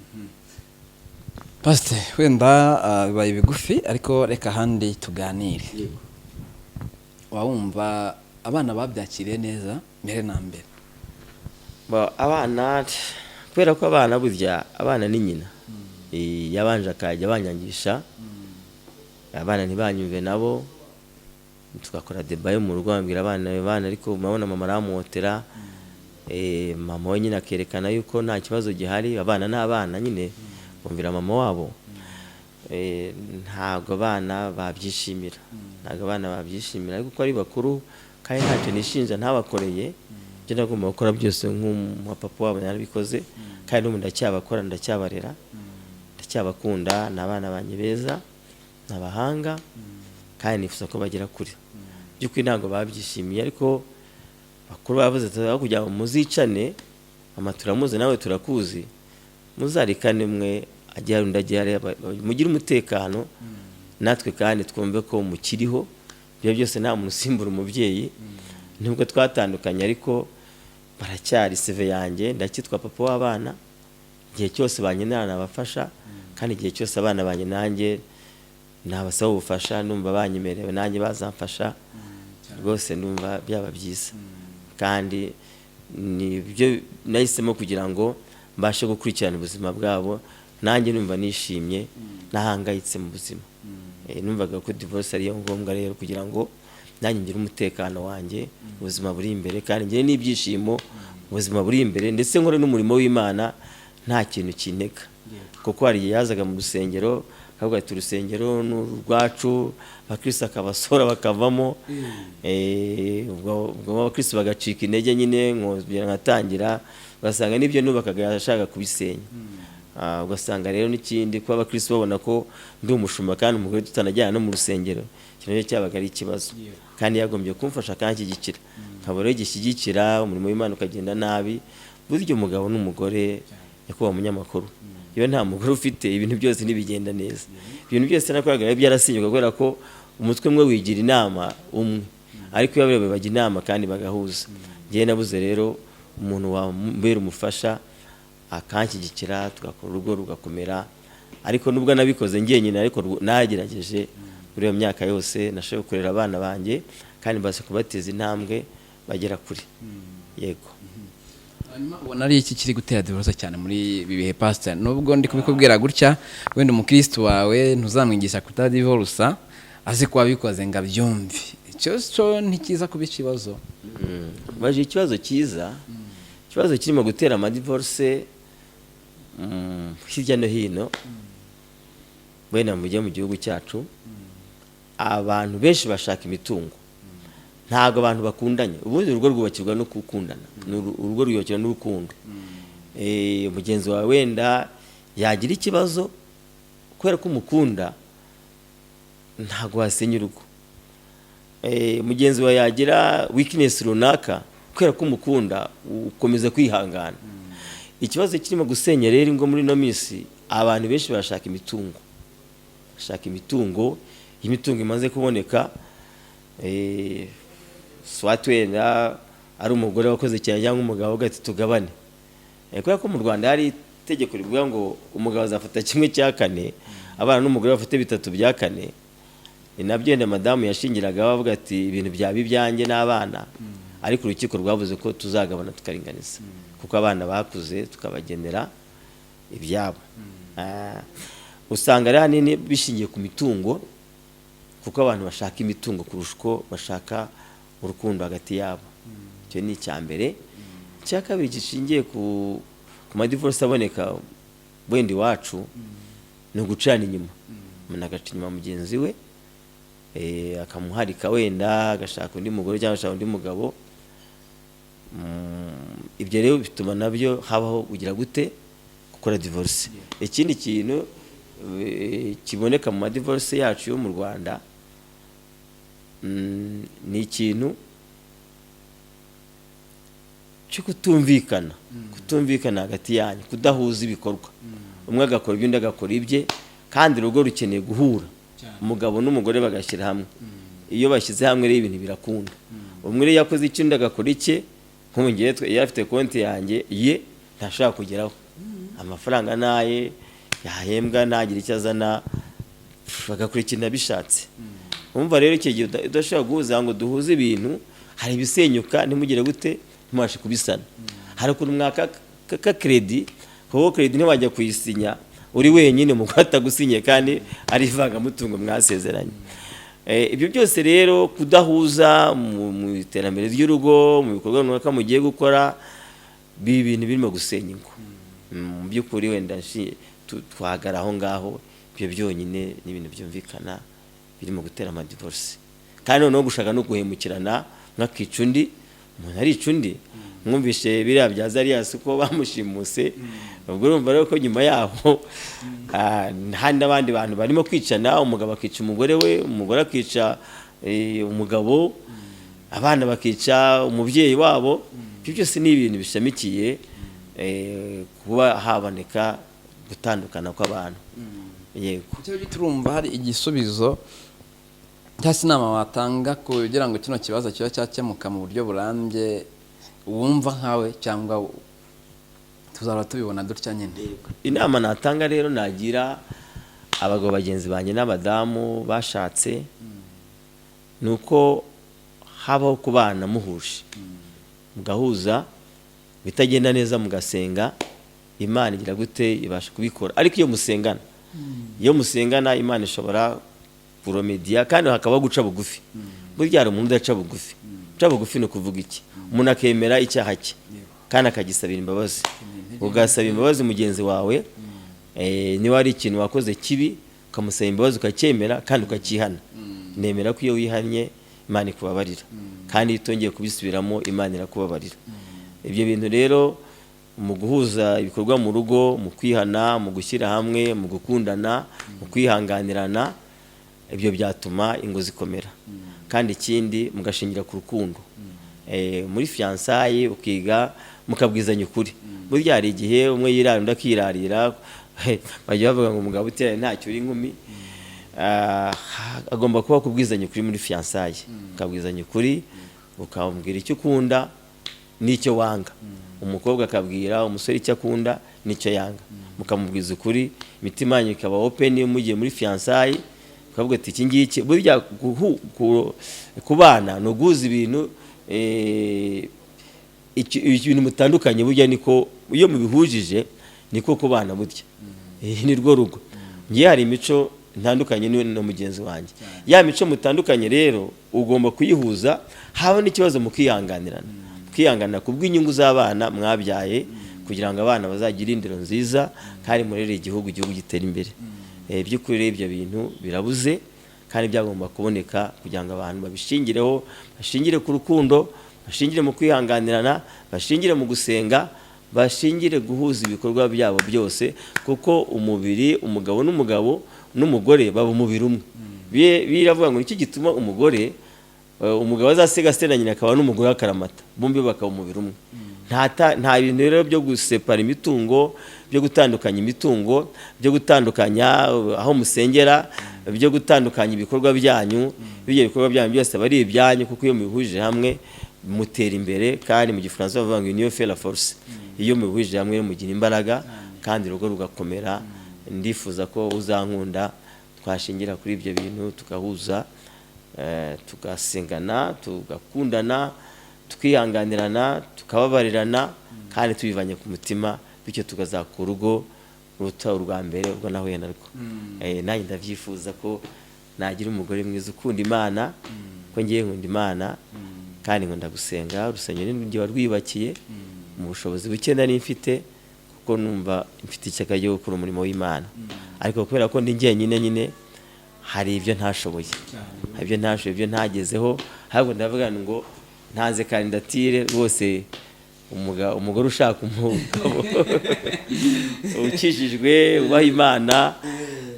Pastor, wenda bibaye bigufi ariko reka handi tuganire. Wumva abana babyakiriye neza mbere na mbere? Abana kubera ko abana burya abana ni nyina. Yabanje akajya banyangisha, abana ntibanyumve nabo, tugakora deba yo mu rugo, ambwira abana ariko mabona mama aramuhotera, mama we nyine akerekana yuko nta kibazo gihari, abana n'abana nyine bumvira mama wabo. Ntabwo abana babyishimira, ariko ari bakuru kandi ntacyo nishinja ntabakoreye. Njye nagomba gukora byose nk'umupapa wabo yarabikoze, kandi n'ubu ndacyabakora, ndacyabarera, ndacyabakunda. Ni abana banjye beza, ni abahanga, kandi nifuza ko bagera kure. By'ukuri ntabwo babyishimiye, ariko bakuru bavuze aho kugira ngo muzicane, mama turamuzi nawe turakuzi, muzarikane mwe ajya undi ajya, mugire umutekano, natwe kandi twumve ko mukiriho. Ibyo byose nta muntu usimbura umubyeyi, nubwo twatandukanye ariko baracyari seve yanjye, ndacyitwa papa w'abana. Igihe cyose banyenera nabafasha, kandi igihe cyose abana banjye nanjye nabasaba ubufasha, numva banyemerewe nanjye bazamfasha, rwose numva byaba byiza. Kandi nibyo nahisemo kugira ngo mbashe gukurikirana ubuzima bwabo, nanjye numva nishimye nahangayitse mu buzima. Numvaga ko divorce ari ngombwa rero kugira ngo nanjye ngire umutekano wanjye, ubuzima buri imbere, kandi ngire n'ibyishimo ubuzima buri imbere, ndetse nkore n'umurimo w'Imana nta kintu kineka. Kuko hari yazaga mu rusengero akavuga ati urusengero n'urwacu, abakristo akabasora bakavamo, ubwo abakristo bagacika intege nyine, nkatangira ugasanga n'ibyo nubakaga yashaka kubisenya. Ugasanga rero n'ikindi kuba abakristo babona ko ndi umushumba kandi umugore tutanajyana no mu rusengero, kintu cyabaga ari ikibazo. Kandi yagombye kumfasha akanshyigikira, nkaba rero gishyigikira umurimo w'Imana ukagenda nabi. Burya umugabo n'umugore, yakuba umunyamakuru, iyo nta mugore ufite ibintu byose ntibigenda neza. Ibintu byose nakoraga byarasinyuka kubera ko umutwe umwe wigira inama umwe, ariko iyo babiri bajya inama kandi bagahuza. Njye nabuze rero umuntu wambera umufasha akanshyigikira, tugakora urugo rugakomera. Ariko nubwo nabikoze njyenyine, ariko nagerageje muri iyo myaka yose nashoboye kurera abana banjye, kandi mbasha kubateza intambwe bagera kure. Yego. Ubona ari iki kiri gutera divorce cyane muri ibi bihe Pastor? Nubwo ndi kubikubwira gutya, wenda umukristo wawe ntuzamwigisha kutadivorce, azi ko wabikoze ngo abyumve. Icyo ntikiza kuba ikibazo. Baje ikibazo cyiza, ikibazo kirimo gutera amadivorce hirya no hino wenda mujye mu gihugu cyacu abantu benshi bashaka imitungo, ntabwo abantu bakundanye. Ubundi urugo rwubakirwa no gukundana, urugo rwubakirwa n'urukundo. Mugenzi wawe wenda yagira ikibazo kubera ko umukunda, ntabwo wasenya urugo. Mugenzi wawe yagira weakness runaka kubera ko umukunda, ukomeza kwihangana. Ikibazo kirimo gusenya rero ingo muri no minsi, abantu benshi barashaka imitungo, imitungo imaze kuboneka, swatwenda ari umugore wakoze cyane cyangwa umugabo ugati tugabane. Kubera ko mu Rwanda hari itegeko rivuga ngo umugabo azafata 1/4, abana n'umugore bafite 3/4. Nabyo na madamu yashingiraga bavuga ati ibintu byabi byanjye n'abana, ariko urukiko rwavuze ko tuzagabana tukaringaniza, kuko abana bakuze tukabagenera ibyabo. Usanga rero nini bishingiye ku mitungo, kuko abantu bashaka imitungo kurusha uko bashaka urukundo hagati yabo. Icyo ni icyambere. Icya kabiri gishingiye ku madivorce aboneka wenda iwacu, ni ugucana inyuma. Umuntu agaca inyuma mugenzi we, akamuharika wenda agashaka undi mugore cyangwa agashaka undi mugabo. Ibyo rero bituma nabyo habaho ugira gute gukora divorce. Ikindi kintu kiboneka mu madivorce yacu yo mu Rwanda, ni ikintu cyo kutumvikana hagati yanyu, kudahuza ibikorwa. Umwe agakora ibyo undi agakora ibye, kandi urugo rukeneye guhura, umugabo n'umugore bagashyira hamwe. Iyo bashyize hamwe rero ibintu birakunda. Umwe rero yakoze icyo undi agakora iki, nk'umugire iyo afite konti yanjye ye ntashaka kugeraho, amafaranga naye yahembwa ntagira icyo azana, bagakurikirana bishatse. Umva rero icyo gihe udashobora guhuza ngo duhuze ibintu, hari ibisenyuka ntimugire gute, ntimubashe kubisana. Hari ukuntu mwaka credit, kuko credit ntiwajya kuyisinya uri wenyine, umugore atagusinye kandi ari ivangamutungo mwasezeranye. Ibyo byose rero kudahuza mu iterambere ry'urugo, mu bikorwa runaka mugiye gukora, ibintu birimo gusenya ingo. Mu by'ukuri wenda twagara aho ngaho, ibyo byonyine ni ibintu byumvikana birimo gutera amadivorce. Kandi noneho gushaka no guhemukirana nk'akica undi, umuntu arica undi. Mwumvishe biriya bya Zarias uko bamushimuse, ubwo urumva rero ko nyuma yaho hari n'abandi bantu barimo kwicana, umugabo akica umugore we, umugore akica umugabo, abana bakica umubyeyi wabo. Ibyo byose ni ibintu bishamikiye kuba haboneka gutandukana kw'abantu. Yego, icyo turumva hari igisubizo cyangwa inama watanga kugira ngo kino kibazo kiba cyakemuka mu buryo burambye, wumva nkawe cyangwa tuzaba tubibona dutya nyine? Inama natanga rero, nagira abagabo bagenzi banjye n'abadamu bashatse, nuko habaho kubana muhuje, mugahuza, bitagenda neza mugasenga, Imana igira gute ibasha kubikora. Ariko iyo musengana Imana ishobora kuromedia, kandi hakaba guca bugufi. Burya hari umuntu udaca bugufi. Guca bugufi ni ukuvuga iki? Umuntu akemera icyaha cye kandi akagisabira imbabazi. Ugasaba imbabazi mugenzi wawe, niba ari ikintu wakoze kibi, ukamusaba imbabazi ukacyemera kandi ukakihana. Nemera ko iyo wihanye Imana ikubabarira, kandi itongeye kubisubiramo Imana irakubabarira. Ibyo bintu rero mu guhuza ibikorwa mu rugo, mu kwihana, mu gushyira hamwe, mu gukundana, mu kwihanganirana, ibyo byatuma ingo zikomera. Kandi ikindi mugashingira ku rukundo. Muri fiançailles ukiga mukabwizanya ukuri. Burya hari igihe umwe yirara undi akirarira, bajya bavuga ngo umugabo utera ntacyo uri inkumi. Agomba kuba kubwizanya ukuri muri fiançailles. Ukabwizanya ukuri, ukamubwira icyo ukunda n'icyo wanga. Umukobwa akabwira umusore icyo akunda n'icyo yanga, mukamubwiza ukuri, imitima yanyu ikaba open. Mugiye muri fiançailles ukavuga ati iki ngiki. Burya kubana no guhuza ibintu, ibintu mutandukanye, burya niko iyo mubihujije niko kubana burya. Ni rwo rugo. Ngiye hari imico ntandukanye no mugenzi wanjye, ya mico mutandukanye rero ugomba kuyihuza, haba n'ikibazo mukihanganirana mukihangana kubw'inyungu z'abana mwabyaye kugira ngo abana bazagire indero nziza kandi murere igihugu gitera imbere. By'ukuri ibyo bintu birabuze kandi byagomba kuboneka kugira ngo abantu babishingireho, bashingire ku rukundo, bashingire mu kwihanganirana, bashingire mu gusenga, bashingire guhuza ibikorwa byabo byose, kuko umubiri umugabo n'umugore baba umubiri umwe. Biravuga ngo iki gituma umugabo azasiga se na nyina akaba n'umugore akaramata, bombi bakaba umubiri umwe. Nta bintu rero byo gusepara imitungo, byo gutandukanya imitungo, byo gutandukanya aho musengera, byo gutandukanya ibikorwa byanyu. Ibyo bikorwa byanyu byose bari ibyanyu, kuko iyo mubihuje hamwe mutera imbere, kandi mu gifaransa bavuga ngo union fait la force. Iyo mubihuje hamwe mugira imbaraga kandi urugo rugakomera. Ndifuza ko uzankunda twashingira kuri ibyo bintu, tugahuza, tugasengana, tugakundana, tukihanganirana, tukababarirana, kandi tubivanye ku mutima, bityo tukazakura urugo ruta urwa mbere ubwo nahuye narwo. Nanjye ndabyifuza ko nagira umugore mwiza ukunda Imana, ko ngiye nkunda Imana kandi nkunda gusenga. Urusengero n'igihe warwibakiye mu bushobozi buke nari mfite, kuko numva mfite ishyaka ryo gukora umurimo w'Imana. Ariko kubera ko ndi njyenyine hari ibyo ntashoboye, ibyo ntagezeho. Ahubwo ndavuga ngo ntaze kandidatire rwose, umugore ushaka umugabo ukijijwe ubaha Imana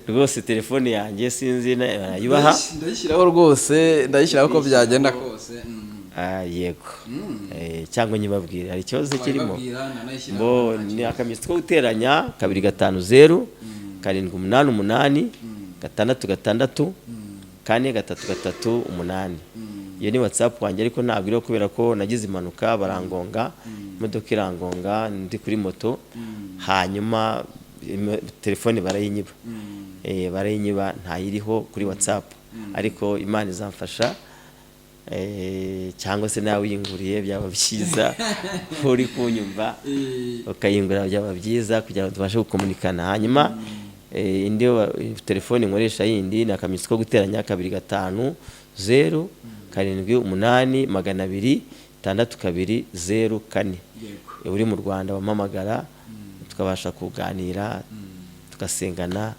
rwose, telefone yanjye sinzi nayibaha, ndayishyiraho rwose, ndayishyiraho ko byagenda kose. Yego. Cyangwa nyibabwire hari ikibazo kirimo, mbo ni akamenyetso ko guteranya 250 788 666 433 iyo ni WhatsApp wanjye, ariko ntabwo iriho kubera ko nagize impanuka barangonga, imodoka irangonga ndi kuri moto, hanyuma telefone barayinyiba ntayiriho kuri WhatsApp. Ariko Imana izamfasha, cyangwa se nawe uyinguriye byaba byiza, uri kunyumva ukayingura byaba byiza, kugira ngo tubashe gukomunikana. Hanyuma indi telefone nkoresha yindi ni akamenyetso ko guteranya 250 7 8 200 6204. Uri mu Rwanda wampamagara, tukabasha kuganira, tugasengana,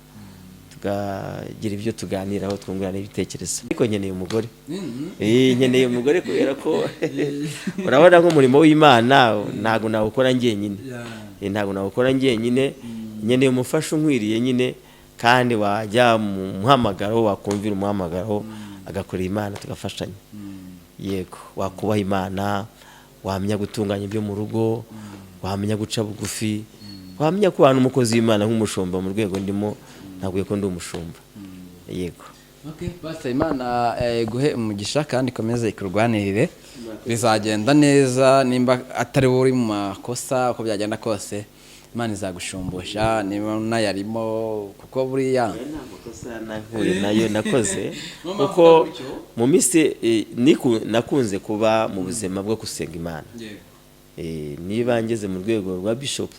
tukagira ibyo tuganiraho, twungurana ibitekerezo. Ariko nkeneye umugore, nkeneye umugore kubera ko urabona nk'umurimo w'Imana ntabwo nawukora njyenyine, nkeneye umufasha unkwiriye nyine, kandi wajya mu muhamagaro, wakumvira umuhamagaro, agakorera Imana tugafashanya. Yego, wakubaha Imana, wamenya gutunganya ibyo mu rugo, wamenya guca bugufi, wamenya ko abantu umukozi w'Imana nk'umushumba mu rwego ndimo, ntabwo ko ndi umushumba. Yego. Basta Imana guhe umugisha kandi ikomeze ikurwanirire, bizagenda neza. Nimba atari wowe uri mu makosa, uko byagenda kose Imana izagushumbusha. Niba nayarimo, kuko buriya nayo nakoze, kuko mu minsi nakunze kuba mu buzima bwo gusenga Imana. Niba ngeze mu rwego rwa bishop,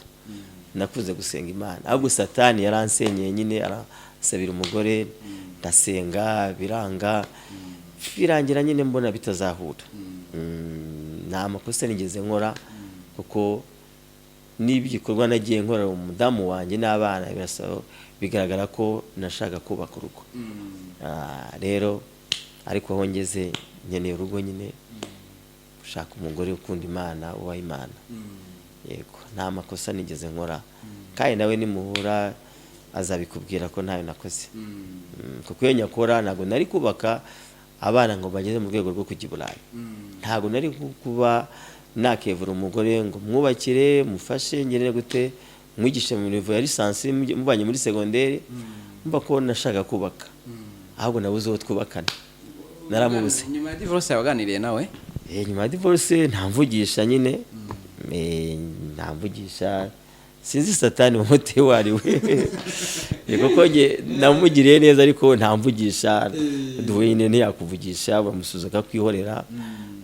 nakunze gusenga Imana. Ahubwo Satani yaransenyeye nyine, arasabira umugore, ndasenga biranga, birangira nyine mbona bitazahura. Nta makosa nigeze nkora, kuko n'ibikorwa nagiye nkora umudamu wanjye n'abana bigaragara ko nashaka kubaka urugo. Rero ariko aho ngeze nkeneye urugo nyine, ushaka umugore ukunda Imana, ubaha Imana. Yego, nta makosa nigeze nkora, kandi nawe nimuhura azabikubwira ko ntayo nakoze. Kuko iyo nyakora ntabwo nari kubaka abana ngo bageze mu rwego rwo kujya i Burayi. Ntabwo nari kuba nakevura umugore ngo mwubakire, mufashe, ngenere gute, mwigishe mu niveau ya lisansi, mubanye muri secondaire, mba ko nashaka kubaka. Ahubwo nabuze uwo twubakana, naramubuze. Nyuma ya divorce yabaganiriye nawe? Nyuma ya divorce ntamvugisha nyine, ntamvugisha, sinzi Satani mu muti wariwe. Kuko namugiriye neza, ariko ntamvugisha, duhuye ntiyakuvugisha, bamusuza kwihorera,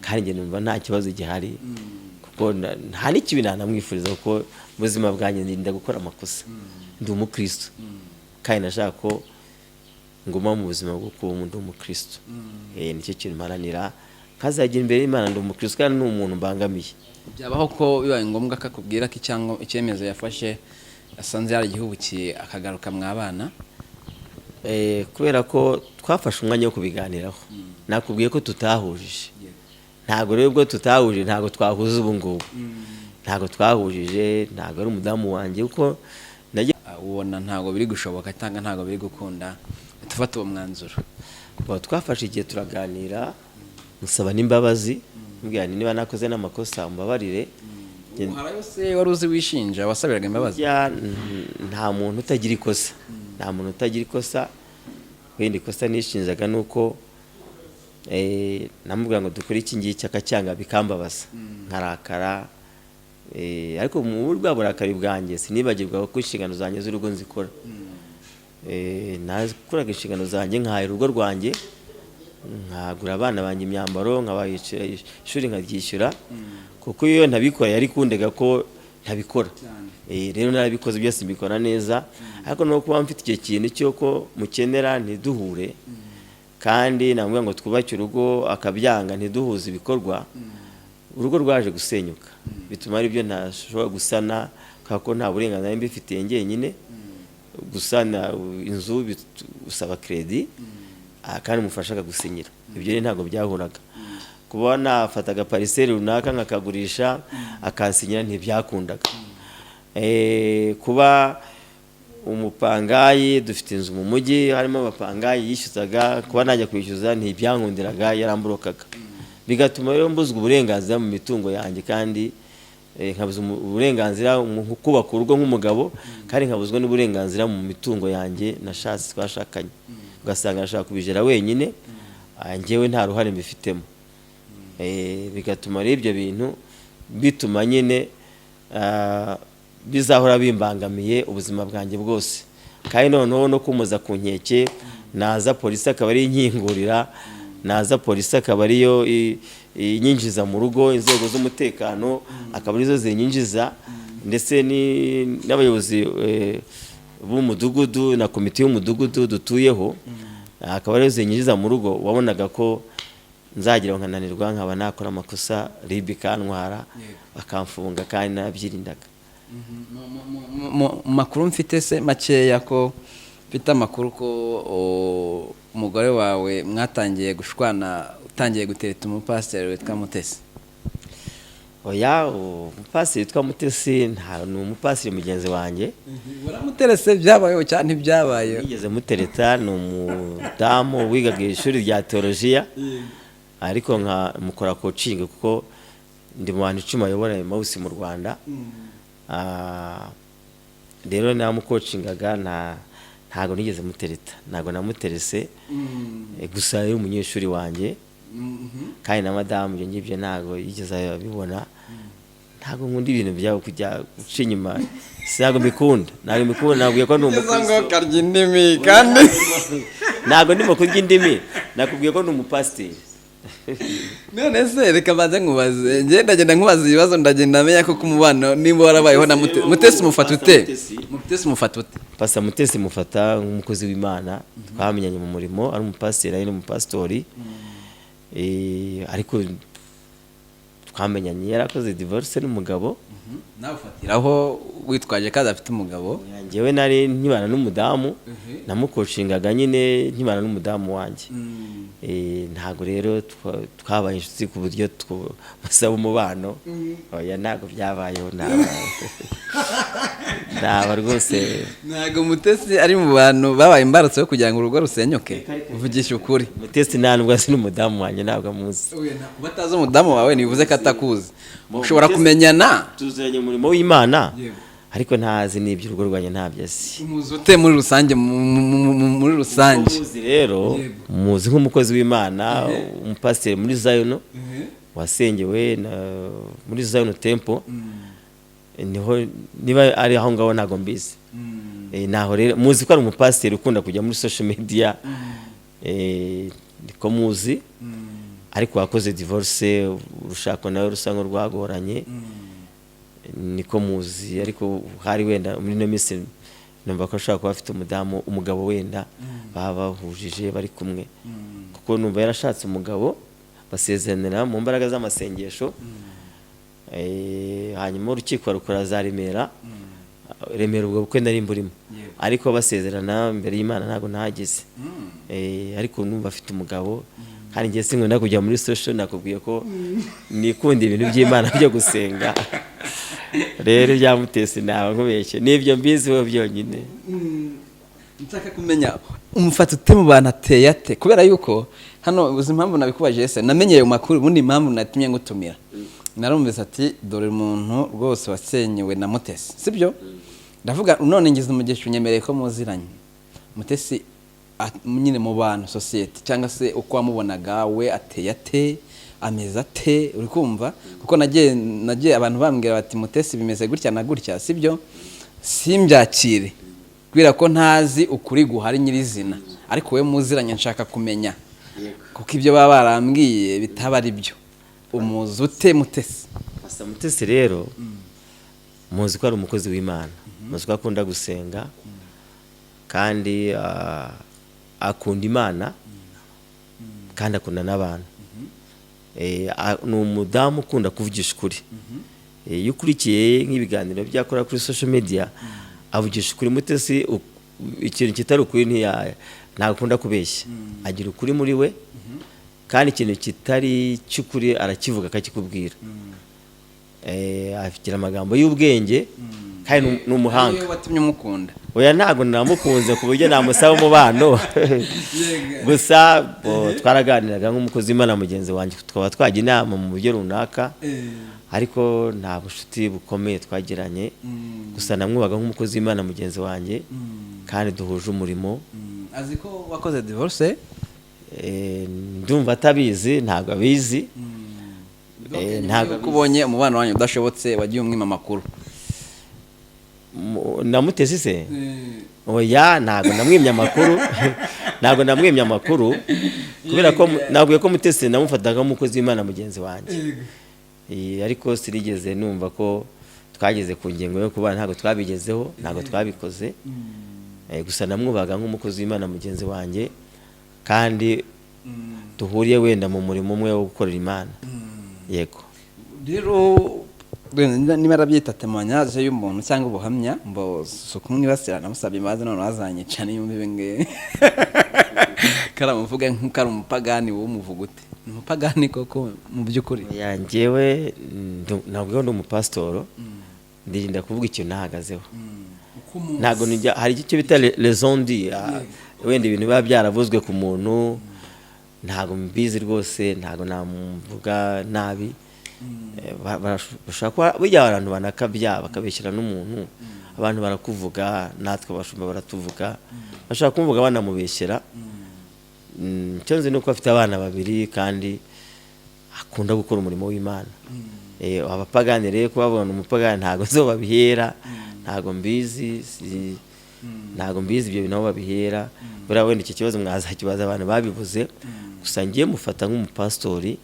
kandi njye numva nta kibazo gihari, kuko nta n'ikibi namwifuriza, kuko ubuzima bwanjye ndinda gukora amakosa. Ndi umukristo, kandi nashaka ko nguma mu buzima bwo kuba umuntu w'umukristo. Nicyo kintu mparanira, nkazagira imbere y'Imana ndi umukristo kandi n'umuntu mbangamiye. Byabaho ko bibaye ngombwa akakubwira ko icyemezo yafashe asanze yaragihubukiye akagaruka mwabana? Kubera ko twafashe umwanya wo kubiganiraho. Nakubwiye ko tutahujije. Ntago rero ubwo tutahuje ntago twahuza ubu ngubu. Ntago twahujije, ntago ari umudamu wanjye uko ubona ntago biri gushoboka cyangwa ntago biri gukunda tufata uwo mwanzuro. Twafashe igihe turaganira, musaba n'imbabazi, mbwira niba nakoze n'amakosa umbabarire. Uharayo se wari uzi wishinja wasabiraga imbabazi? Nta muntu utagira ikosa. Nta muntu utagira ikosa. Wenda ikosa nishinjaga nuko namubwira ngo dukore iki ngiki akacyanga bikambabaza nkarakara. Ariko mu buryo burakari bwanjye sinibagirwa ko inshingano zanjye z'urugo nzikora. Nakoraga inshingano zanjye nkahaye urugo rwanjye, nkagura abana banjye imyambaro, nkabahishura ishuri nkaryishyura, kuko iyo ntabikora yari kundega ko ntabikora. Rero narabikoze byose mbikora neza, ariko no kuba mfite icyo kintu cyo ko mukenera ntiduhure, kandi namubwira ngo twubake urugo akabyanga ntiduhuze ibikorwa, urugo rwaje gusenyuka. Bituma ari byo ntashobora gusana kako nta burenganzira mbifitiye njyenyine. Gusana inzu usaba credit kandi mufashaga gusinyira. Ibyo rero ntago byahuraga. Kuba nafataga parcelle runaka nkakagurisha akansinyira ntibyakundaga. Kuba umupangayi dufite inzu mu mujyi harimo abapangayi yishyuzaga, kuba najya kwishyuza ntibyankundiraga, yaramburokaga. Bigatuma rero mbuzwa uburenganzira mu mitungo yanjye, kandi nkabuzwa uburenganzira mu kubaka urugo nk'umugabo, kandi nkabuzwa n'uburenganzira mu mitungo yanjye nashatse twashakanye. Ugasanga nashaka kubijera wenyine, njyewe nta ruhare mbifitemo. Bigatuma rero ibyo bintu bituma nyine bizahora bimbangamiye ubuzima bwanjye bwose. Kandi noneho no kumuza ku nkeke, naza polisi akaba ari inkingurira, naza polisi akaba ariyo inyinjiza mu rugo, inzego z'umutekano akaba arizo zinyinjiza, ndetse n'abayobozi b'umudugudu na komite y'umudugudu dutuyeho akaba arizo zinyinjiza mu rugo. Wabonaga ko nzagira nkananirwa, nkaba nakora amakosa, ribi kantwara bakamfunga, kandi nabyirindaga. Makuru mfite se makeya ko mfite amakuru ko umugore wawe mwatangiye gushwana, utangiye gutereta umupasiteri witwa Mutesi. Oya, umupasiteri witwa Mutesi ni umupasiteri mugenzi wanjye. Waramuterese byabayeho cyane ntibyabayeho? Yigeze mutereta, ni umudamu wigaga ishuri rya teolojiya, ariko nka mukora coaching kuko ndi mu bantu 10 ayobora Emmaus mu Rwanda. Rero namucoachingaga, ntago nigeze mutereta, ntago namuterese. Gusa yari umunyeshuri wanjye, kandi na madamu ibyo ngibyo ntago yigeze abibona. Ntago nkunda ibintu byaho kujya guca inyuma, ntago mbikunda. Nabwiye ko ndi umukristo karya indimi, kandi ntago ndimo kurya indimi, nakubwiye ko ndi umupasiteri. None se reka baze nkubaze, ndagenda nkubaza ibibazo, ndagenda menya ko kumubano nimba warabayeho na Mutesi. Mufata ute? Mutesi mufata ute? Pasa Mutesi mufata nk'umukozi w'Imana, twamenyanye mu murimo, ari umupasiteri ari n'umupastori. Ariko twamenyanye yarakoze divorce n'umugabo. Nafatiraho witwaje kaza afite umugabo? Njyewe nari nkibana n'umudamu, namucoachingaga nyine nkibana n'umudamu wanjye. Ntago rero twabaye inshuti ku buryo basaba umubano. Oya, ntago byabayeho. Naba rwose ntago Mutesi ari mu bantu babaye imbarutso yo kugira ngo urugo rusenyuke. Uvugisha ukuri, Mutesi ntabwo asi n'umudamu wanjye, ntabwo amuzi. Batazi umudamu wawe nivuze ko atakuzi. Ushobora kumenyana, tuzanye umurimo w'Imana, ariko ntazi n'ibyo urugo rwanjye ntabyo azi. Muzi ute muri rusange? Muri rusange muzi rero, muzi nk'umukozi w'Imana, umupasiteri muri Zion, wasengewe muri Zion Temple. Niba ari aho ngaho ntago mbizi. Naho rero muzi ko ari umupasiteri ukunda kujya muri social media, niko muzi. Ariko wakoze divorce, urushako nawe rusa nk'urwagoranye, niko muzi. Ariko hari wenda muri no minsi numva ko ashaka kuba afite umugabo wenda baba bahujije bari kumwe, kuko numva yarashatse umugabo basezeranira mu mbaraga z'amasengesho. Hanyuma urukiko rukora za Remera. Remera ubwo bukwe nari mburimo, ariko basezerana mbere y'Imana ntago nahageze. Ariko numva afite umugabo, kandi ngiye sinkunda kujya muri social, nakubwiye ko nikunda ibintu by'Imana byo gusenga. Rero bya Mutesi nawe nkubeshye n'ibyo mbiziho byonyine. Nshaka kumenya umufata ute mu bantu ateye ate, kubera yuko hano uzi impamvu nabikubaje ese namenyeye mu makuru, ubundi impamvu natumye ngutumira narumvise ati dore umuntu rwose wasenyewe na Mutesi, sibyo? Ndavuga none ngize umugisha unyemereye ko muziranye. Mutesi nyine mu bantu society cyangwa se uko wamubonaga we ateye ate, ameze ate, uri kumva? Kuko nagiye abantu bambwira bati Mutesi bimeze gutya na gutya, sibyo? Simbyakire kubera ko ntazi ukuri guhari nyirizina, ariko we muziranye nshaka kumenya kuko ibyo baba barambwiye bitaba ari byo. Umuzi ute Mutesi? Asa Mutesi rero muzi ko ari umukozi w'Imana, muzi ko akunda gusenga kandi akunda Imana kandi akunda n'abantu. Ni umudamu ukunda kuvugisha ukuri. Iyo ukurikiye nk'ibiganiro byakora kuri social media avugisha ukuri. Mutesi ikintu kitari ukuri ntabwo akunda kubeshya, agira ukuri muri we, kandi ikintu kitari cy'ukuri arakivuga akakikubwira. Afite amagambo y'ubwenge kandi ni umuhanga. Watumye umukunda? Oya, ntabwo namukunze ku buryo namusaba umubano. Gusa twaraganiraga nk'umukozi w'Imana mugenzi wanjye, twaba twajya inama mu buryo runaka, ariko nta bushuti bukomeye twagiranye. Gusa namwubaga nk'umukozi w'Imana mugenzi wanjye kandi duhuje umurimo. Azi ko wakoze divorce? Ndumva atabizi, ntabwo abizi. Ntabwo kubonye umubano wanyu udashobotse wagiye umwima makuru na Mutesi se? Oya, ntabwo namwimye amakuru. Ntabwo namwimye amakuru kubera ko nabwiye ko Mutesi namufataga nk'umukozi w'Imana mugenzi wanjye. Ariko Sinigeze numva ko twageze ku ngingo yo kubana, ntabwo twabigezeho, ntabwo twabikoze. Gusa namwubaga nk'umukozi w'Imana mugenzi wanjye kandi duhuriye wenda mu murimo umwe wo gukorera Imana. Yego. Rero niba arabyita témoignage y'umuntu cyangwa ubuhamya, mbo sukumwibasira namusabye imbabazi none wazanyica n'iyumva ibenge. Karamuvuga nk'ukari umupagani wo muvugute. Umupagani koko mu by'ukuri? Yanjyewe ntabwo ndi umupasitoro, ndinda kuvuga ikintu nahagazeho. Ntabwo hari icyo bita raison d'être, wenda ibintu biba byaravuzwe ku muntu ntabwo mbizi rwose, ntabwo namuvuga nabi. Bashaka burya abantu banakabya bakabeshyira n'umuntu, abantu barakuvuga, natwe abashumba baratuvuga, bashaka kumuvuga banamubeshyera. Icyo nzi nuko afite abana babiri kandi akunda gukora umurimo w'Imana. Abapagani rero kubabona umupagani ntabwo zo babihera, ntabwo mbizi ibyo bintu babihera. Buriya wenda iki kibazo mwazakibaza abantu babivuze. Gusa ngiye mufata nk'umupastori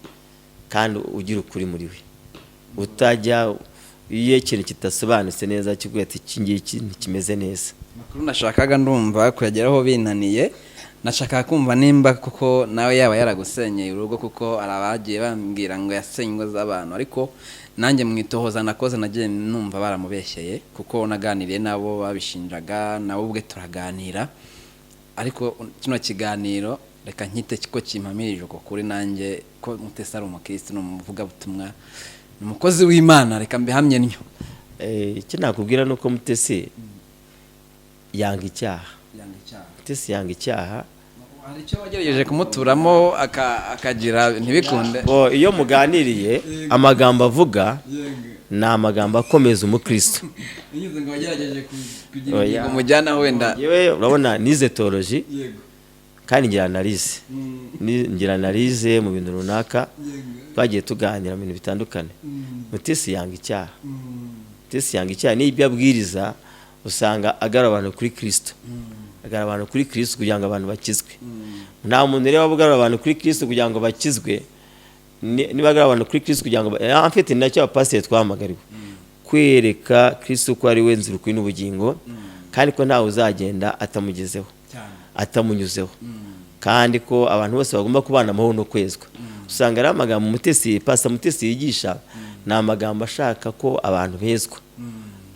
kandi ugira ukuri muri we, utajya iyo ikintu kitasobanutse neza kiguye ati iki ngiki ntikimeze neza. Makuru nashakaga ndumva kuyageraho binaniye. Nashaka kumva nimba kuko nawe yaba yaragusenyeye urugo, kuko arabagiye bambwira ngo yasenywe z'abantu, ariko nanjye mwitohoza nakoze nagiye numva baramubeshyeye, kuko naganiriye nabo babishinjaga, nabo ubwe turaganira. Ariko kino kiganiro reka nkite kiko kimpamirije uko kuri nanjye ko Mutesi ari umukristo n'umuvuga butumwa, umukozi w'Imana, reka mbihamye ntyo. Icyo nakubwira nuko Mutesi yanga icyaha. Mutesi yanga icyaha. Hari icyo wagerageje kumuturamo akagira ntibikunde? Iyo muganiriye amagambo avuga ni amagambo akomeza umukristo. Nize ngo wagerageje kugira umujyana wenda. Yewe urabona nize theology kandi ngira analize mu bintu runaka, twagiye tuganira mu bintu bitandukanye. Mutesi yanga icyaha. Mutesi yanga icyaha, n'ibyo abwiriza usanga agara abantu kuri Kristo. Agara abantu kuri Kristo kugira ngo abantu bakizwe. Nta muntu rero abugara abantu kuri Kristo kugira ngo bakizwe. Niba agara abantu kuri Kristo kugira ngo amfite nacyo abapasiteri twahamagariwe kwereka Kristo ko ari we nzira ukuri n'ubugingo, kandi ko ntawe uzagenda atamugezeho, atamunyuzeho, kandi ko abantu bose bagomba kubana amahoro no kwezwa. usanga ari amagambo Mutesi Pastor Mutesi yigisha, ni amagambo ashaka ko abantu bezwa,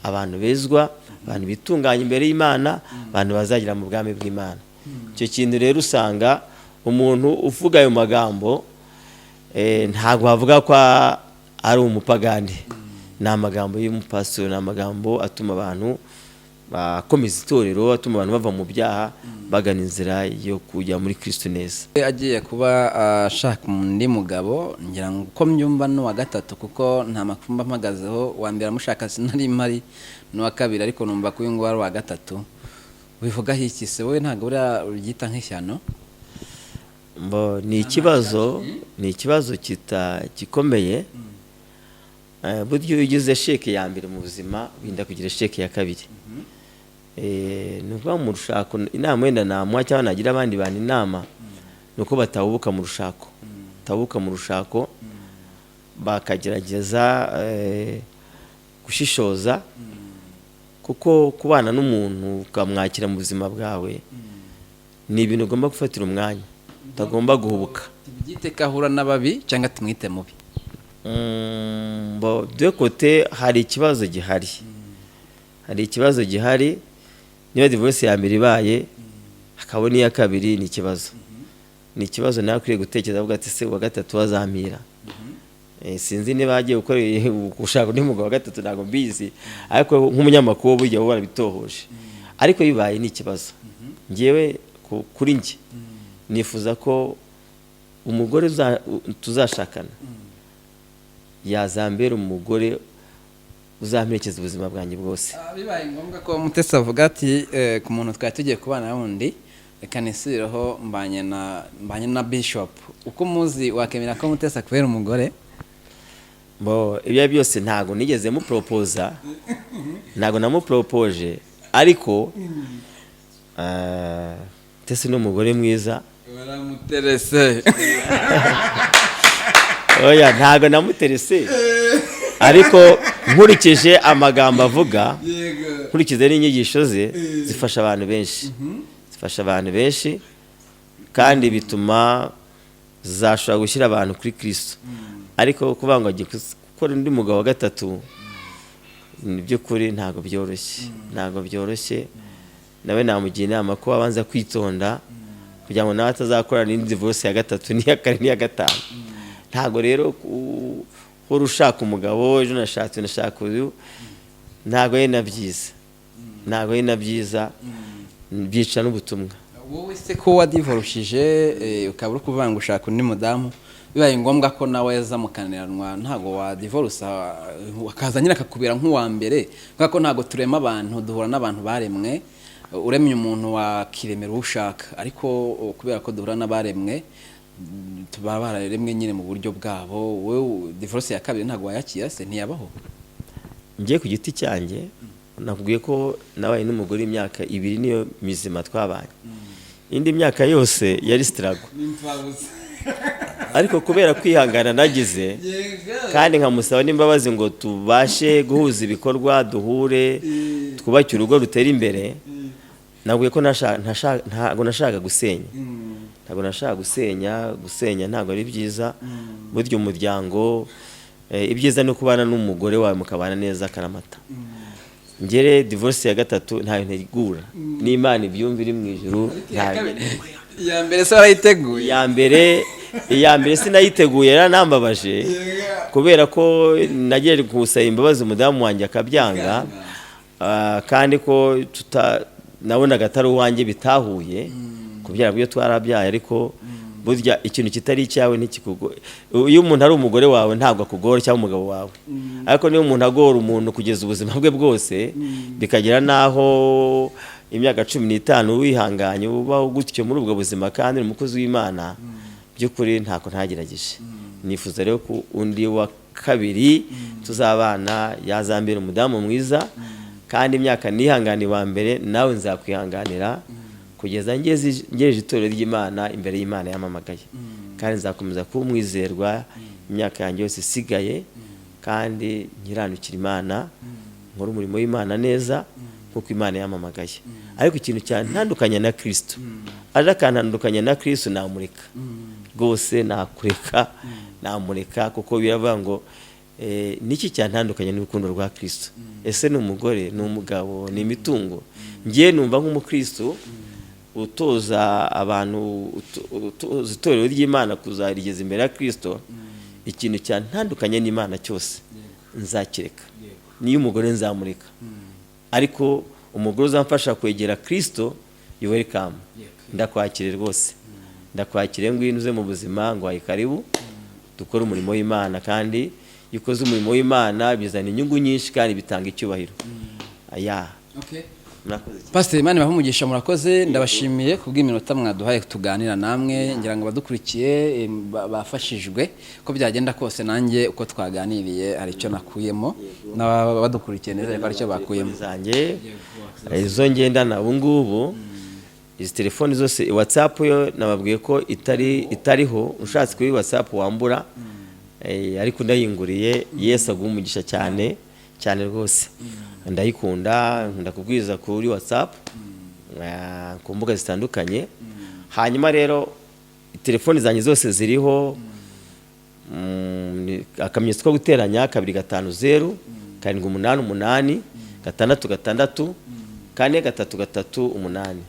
abantu bitunganya imbere y'Imana, abantu bazagira mu bwami bw'Imana. Icyo kintu rero usanga umuntu uvuga ayo magambo ntabwo bavuga ko ari umupagani, ni amagambo y'umupasiteri, ni amagambo atuma abantu bakomeza itorero, atuma abantu bava mu byaha bagana inzira yo kujya muri Kristo neza. Agiye kuba ashaka undi mugabo, ngira ngo uko mbyumva n'uwa gatatu, kuko nta makumba mpagazeho, wa mbere amushaka sinari mari, n'uwa kabiri ariko numva ko uyu nguyu ari uwa gatatu. Bivugaho iki se? Wowe ntabwo uryita nk'ishyano? Ni ikibazo gikomeye. Buryo ugize sheke ya mbere mu buzima winda kugira sheke ya kabiri. Nuko mu rushako inama wenda namwa cyangwa nagira abandi bantu inama, nuko batabuka mu rushako, bakagerageza gushishoza, kuko kubana n'umuntu ukamwakira mu buzima bwawe ni ibintu ugomba gufatira umwanya, utagomba guhubuka. Byite kahura n'ababi cyangwa tumwite mubi? De kote hari ikibazo gihari, niba divorce ya mbere ibaye hakabona iya kabiri, ni ikibazo nawe akwiye gutekereza, avuga ati se uwa gatatu wazampira. Sinzi niba agiye gushaka undi mugabo wa gatatu, ntabwo mbizi, ariko nk'umunyamakuru burya uba warabitohoje. Ariko bibaye ni ikibazo. Ngewe kuri njye nifuza ko umugore tuzashakana yazambera umugore uzamperekeza ubuzima bwanjye bwose. Bibaye ngombwa ko Mutesi avuga ati ku muntu twari tugiye kubana n'undi, reka nisirireho mbanye na Bishop. Uko muzi wakemera ko Mutesi akubera umugore? Ibyo byose ntabwo nigeze mupropoza, ntabwo namupropoje, ariko Mutesi ni umugore mwiza. Waramuterese? Oya, ntabwo namuterese, ariko nkurikije amagambo avuga, nkurikije n'inyigisho ze, zifasha abantu benshi, kandi bituma zashobora gushyira abantu kuri Kristo. Ariko kuvuga ngo agiye gukora undi mugabo wa gatatu, ni by'ukuri ntabwo byoroshye. Nawe namugira inama ko abanza kwitonda, kugira ngo nawe atazakora n'indi divorce ya gatatu, n'iya kane, n'iya gatanu. Ntabwo rero uhora ushaka umugabo, ejo nashaka uyu, ntabwo ari na byiza, byica n'ubutumwa. Wowe se ko wadivorushije ukaba uri kuvuga ngo ushaka undi mudamu, bibaye ngombwa ko nawe yazamukaniranwa, ntabwo wadivorusa akaza nyine akakubera nk'uwa mbere? Kuko ntabwo turema abantu, duhura n'abantu baremwe, uremye umuntu wakiremera uwo ushaka, ariko kubera ko duhura n'abaremwe tuba bararemwe nyine mu buryo bwabo. Wowe divorce ya kabiri ntabwo wayakira se? Ntiyabaho? Ngiye ku giti cyanjye nakubwiye ko nabaye n'umugore imyaka 2 niyo mizima twabanye, indi myaka yose yari struggle. Ariko kubera kwihangana nagize, kandi nkamusaba n'imbabazi ngo tubashe guhuza ibikorwa, duhure, twubake urugo rutera imbere, nabwiye ko ntabwo nashaka gusenya, ntabwo ari byiza. Burya umuryango, ibyiza no kubana n'umugore wawe mukabana neza akaramata. Ngere divorce ya gatatu ntayo ntegura, n'Imana ibyumva iri mu ijuru. Iya mbere se warayiteguye? Iya mbere sinayiteguye, yaranambabaje, kubera ko nagiye gusaba imbabazi umudamu wanjye akabyanga, kandi ko nabonaga atari uwanjye, bitahuye kubyara byo twarabyaye. Ariko burya ikintu kitari icyawe ntikikugoye. Iyo umuntu ari umugore wawe ntabwo akugora, cyangwa umugabo wawe. Ariko niyo umuntu agora umuntu kugeza ubuzima bwe bwose, bikagera naho imyaka 15 wihanganye uba gutyo muri ubwo buzima, kandi umukozi w'Imana, by'ukuri ntako ntagerageje. Nifuza rero ko undi wa kabiri tuzabana yazambira umudamu mwiza, kandi imyaka nihangane wa mbere nawe nzakwihanganira kugeza ngejeje itorero ry'Imana imbere y'Imana yamamagaye. Kandi nzakomeza kumwizerwa imyaka yanjye yose isigaye, kandi nkiranukira Imana, nkora umurimo w'Imana neza kuko Imana yamamagaye. Ariko ikintu cyane ntandukanye na Kristo, aje akantandukanya na Kristo, namureka. rwose nakureka namureka, kuko biravuga ngo niki cyantandukanye n'urukundo rwa Kristo? Ese ni umugore, ni umugabo, ni imitungo? Ngiye numva nk'umukristo utoza abantu, utoza itorero ry'Imana kuzarigeza imbere ya Kristo, ikintu cyantandukanye n'Imana cyose nzakireka. Niyo umugore nzamureka, ariko umugore uzamfasha kwegera Kristo, you welcome. Ndakwakire rwose, ndakwakire ngwino uze mu buzima, ngo ayi karibu dukora umurimo w'Imana. Kandi yukoze umurimo w'Imana bizana inyungu nyinshi kandi bitanga icyubahiro. Pastor Imana bahumugisha, murakoze, ndabashimiye kubw'iminota mwaduhaye tuganira namwe. Ngira ngo badukurikiye bafashijwe ko byagenda kose, nanjye uko twaganiriye hari icyo nakuyemo, n'abadukurikiye neza ko ari cyo bakuyemo. Zanjye izo ngendana ubu ngubu, izi telefoni zose, WhatsApp yo nababwiye ko itariho, ushatse kuri WhatsApp wambura, ariko ndayinguriye. Yesu aguha umugisha cyane cyane rwose, ndayikunda, ndakubwiza kuri WhatsApp ku mbuga zitandukanye. Hanyuma rero telefoni zanjye zose ziriho akamenyetso ko guteranya 250 788 666 433 8.